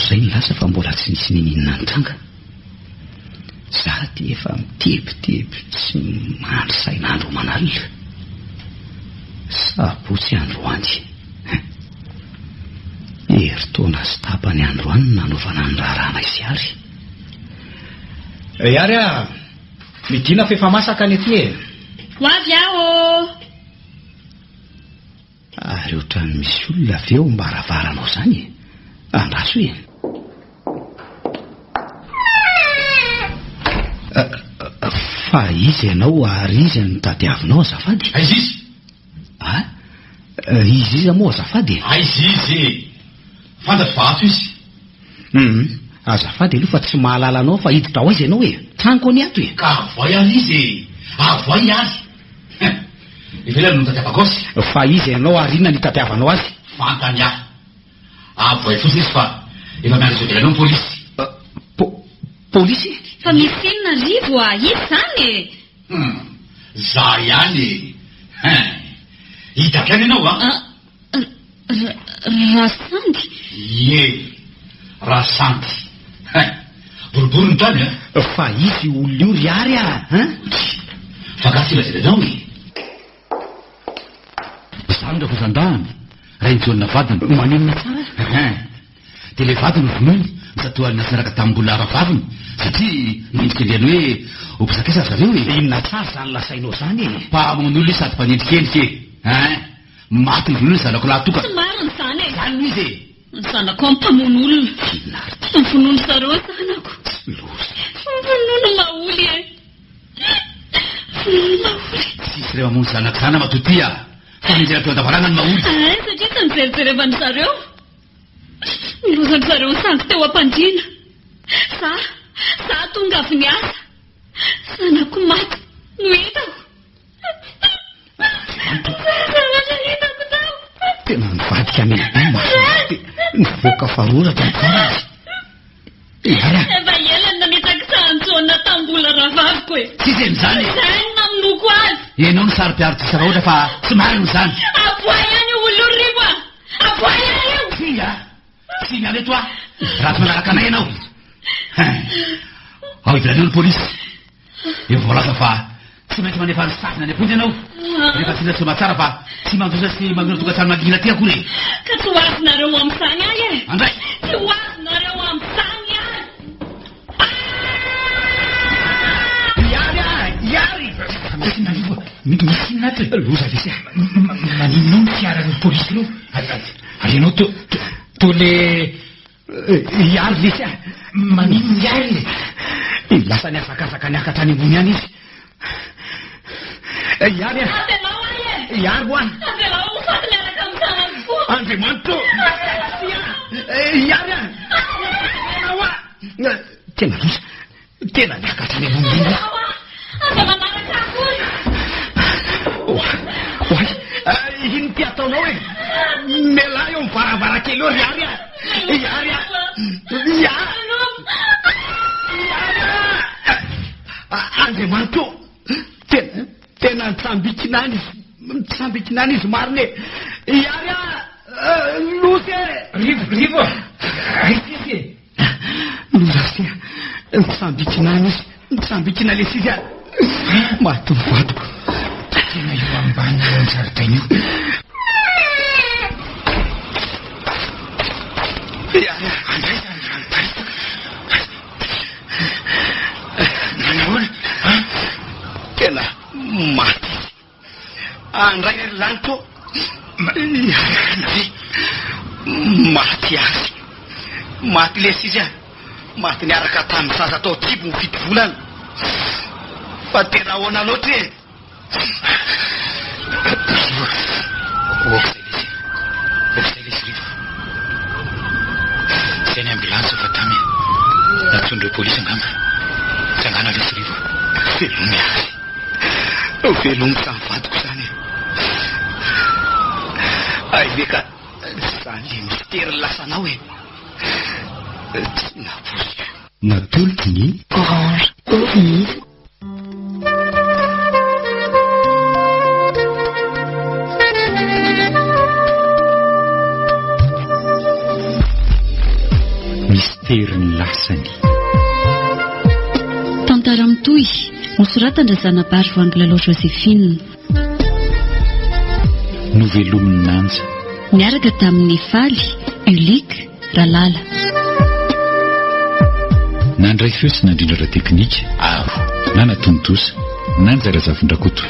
Zay ny lasa fa mbola tsy nisy ninina ny tranga. Zaho dia efa mitebiteby tsy mandry sain'andro manalina. Sabotsy androany. Heritaona sy tapany androany nanaovana ny raharahana izy ary. Ary a, midina fa efa masaka ny ety e. Ho avy aho. Ary ohatran'ny misy olona avy eo mbaravaranao zany. Andraso e. Fa izy ianao ary izy ny tadiavinao azafady? Aiza izy? Izy izy moa azafady? Aiza izy? Fantatro fa ato izy. Azafady aloha fa tsy mahalala anao fa hiditra ao izy ianao e. Tranoko ny ato e. Ka avoay ary izy. Avoay ary. Ivelany no tadiavako azy. Fa izy ianao ary inona ny tadiavanao azy? Fantany aho. Avoay fotsiny izy fa efa miandry izao delanao ny polisy. Polisy? Fa misy inona rivo a izy zany e. Za ihany. Hitako ihany ianao a? Rasandy? Ie, Rasandy. Boribory ny tany a? Fa izy olona io ry ary a? Fa gasy lazalanao e. Zandra fa zandahany. Rainjolona vadiny. Maninona tsara? Dia le vadiny vonoiny satoalina saraka tamin'mbola ravaviny satria nendrikendriany hoe ompisakesa zareo e. Inona tsara zany lasainao zany e? Mpamon'olona sady mpanendrikendrika e. Maty ny vonoiny zanako lahatoka. Tsy mariny zany e. Zany no izy e. Ny zanako mpamon'olona. Ny vonoiny zareo zanako. Vonoiny maholy e. Vonoiny maholy. Sisy reo amono zanako zana matotia. Fa ninjera teo an-davarana ny maholy. Satria tsy nijerijerin'ny zareo. Nilozany zareo ny sangy teo am-pandriana. Za tonga avy ny asa. Zanako maty no hitako. Zavatra hitako tao. Tena nivadika mehibe masoty. Nivoaka faroratra nyfarazy. Efa elany nanitaka sahanjona tambola ravaviko e. Tsy izay mizany. Izay naminoko loko azy. Ianao ny sary-piaro ty sara ohatra fa tsy marina zany. Aboa ihany io olona rivo a. Aboa ihany io. Singa. Singa aleto a. Raha manaraka anay ianao. Ao ivelanao ny polisy. Eo voalaza fa tsy maintsy manefa ny safina any ampony ianao. Rehefa tsy natsoma tsara fa tsy mandosa sy manona tokantrano mandigina ty akory. Ka tsy ho azonareo amin'izany ahy e. Andray. Tsy ho azonareo amin'izany ahy. Iary. Misy nato loza lesy. Maninonao ny fiaran'ny polisy io. Ary ianao to le iary lesy. Maninona iary. Lasa ny azakazaka ny akatrany ambony any izy. Iary a. Avelao ahy e. Iary ho any. Avelao ho faty miaraka amin'ny tanany fo. Andriamanitra. Iary a. Tena loza. Tena ny akatrany ambony izy. Aza manaraka akory. Oay. Ino ty ataonao e? Mela eo mivaravarankely eo Iary a. Iary a. Andriamanitra. Tena nitsambikinany izy marina e. Iary a. Loza e. Rivo. Aisy. Loza se. Nitsambikinany izy. Nitsambikina lesy izy a. Mahaton'ny vatoko. Tena io ambany eo amin'ny zaridaina io. Iary a. Andray zany. Tena maty. Andray ery lanitro. Iary. Maty azy. Maty lesy izy a. Maty niaraka tamin'ny zaza tao tibo ny fito volana. Fa tena ahoana loatra e. Okizay lesy rivo. Zay ny ambulance fa tamy. Natsondreo polisy angamba. Tsangana lesy rivo. Velomy azy. Velomy samy vadiko zany. Ay beka zany le mistera lasanao e. Tsy naposy. Natolotry ny Orange Olive. Misterin'ny lasany. Tantara mitohy nosoratana zanabary Vangilalao Joséphine. Novelomin'ny nanja. Niaraka tamin'ny Faly, Ulika, Ralala. Nandray feo sy nandrindra teknika. Na natontosa, nanjara zavindrakoto.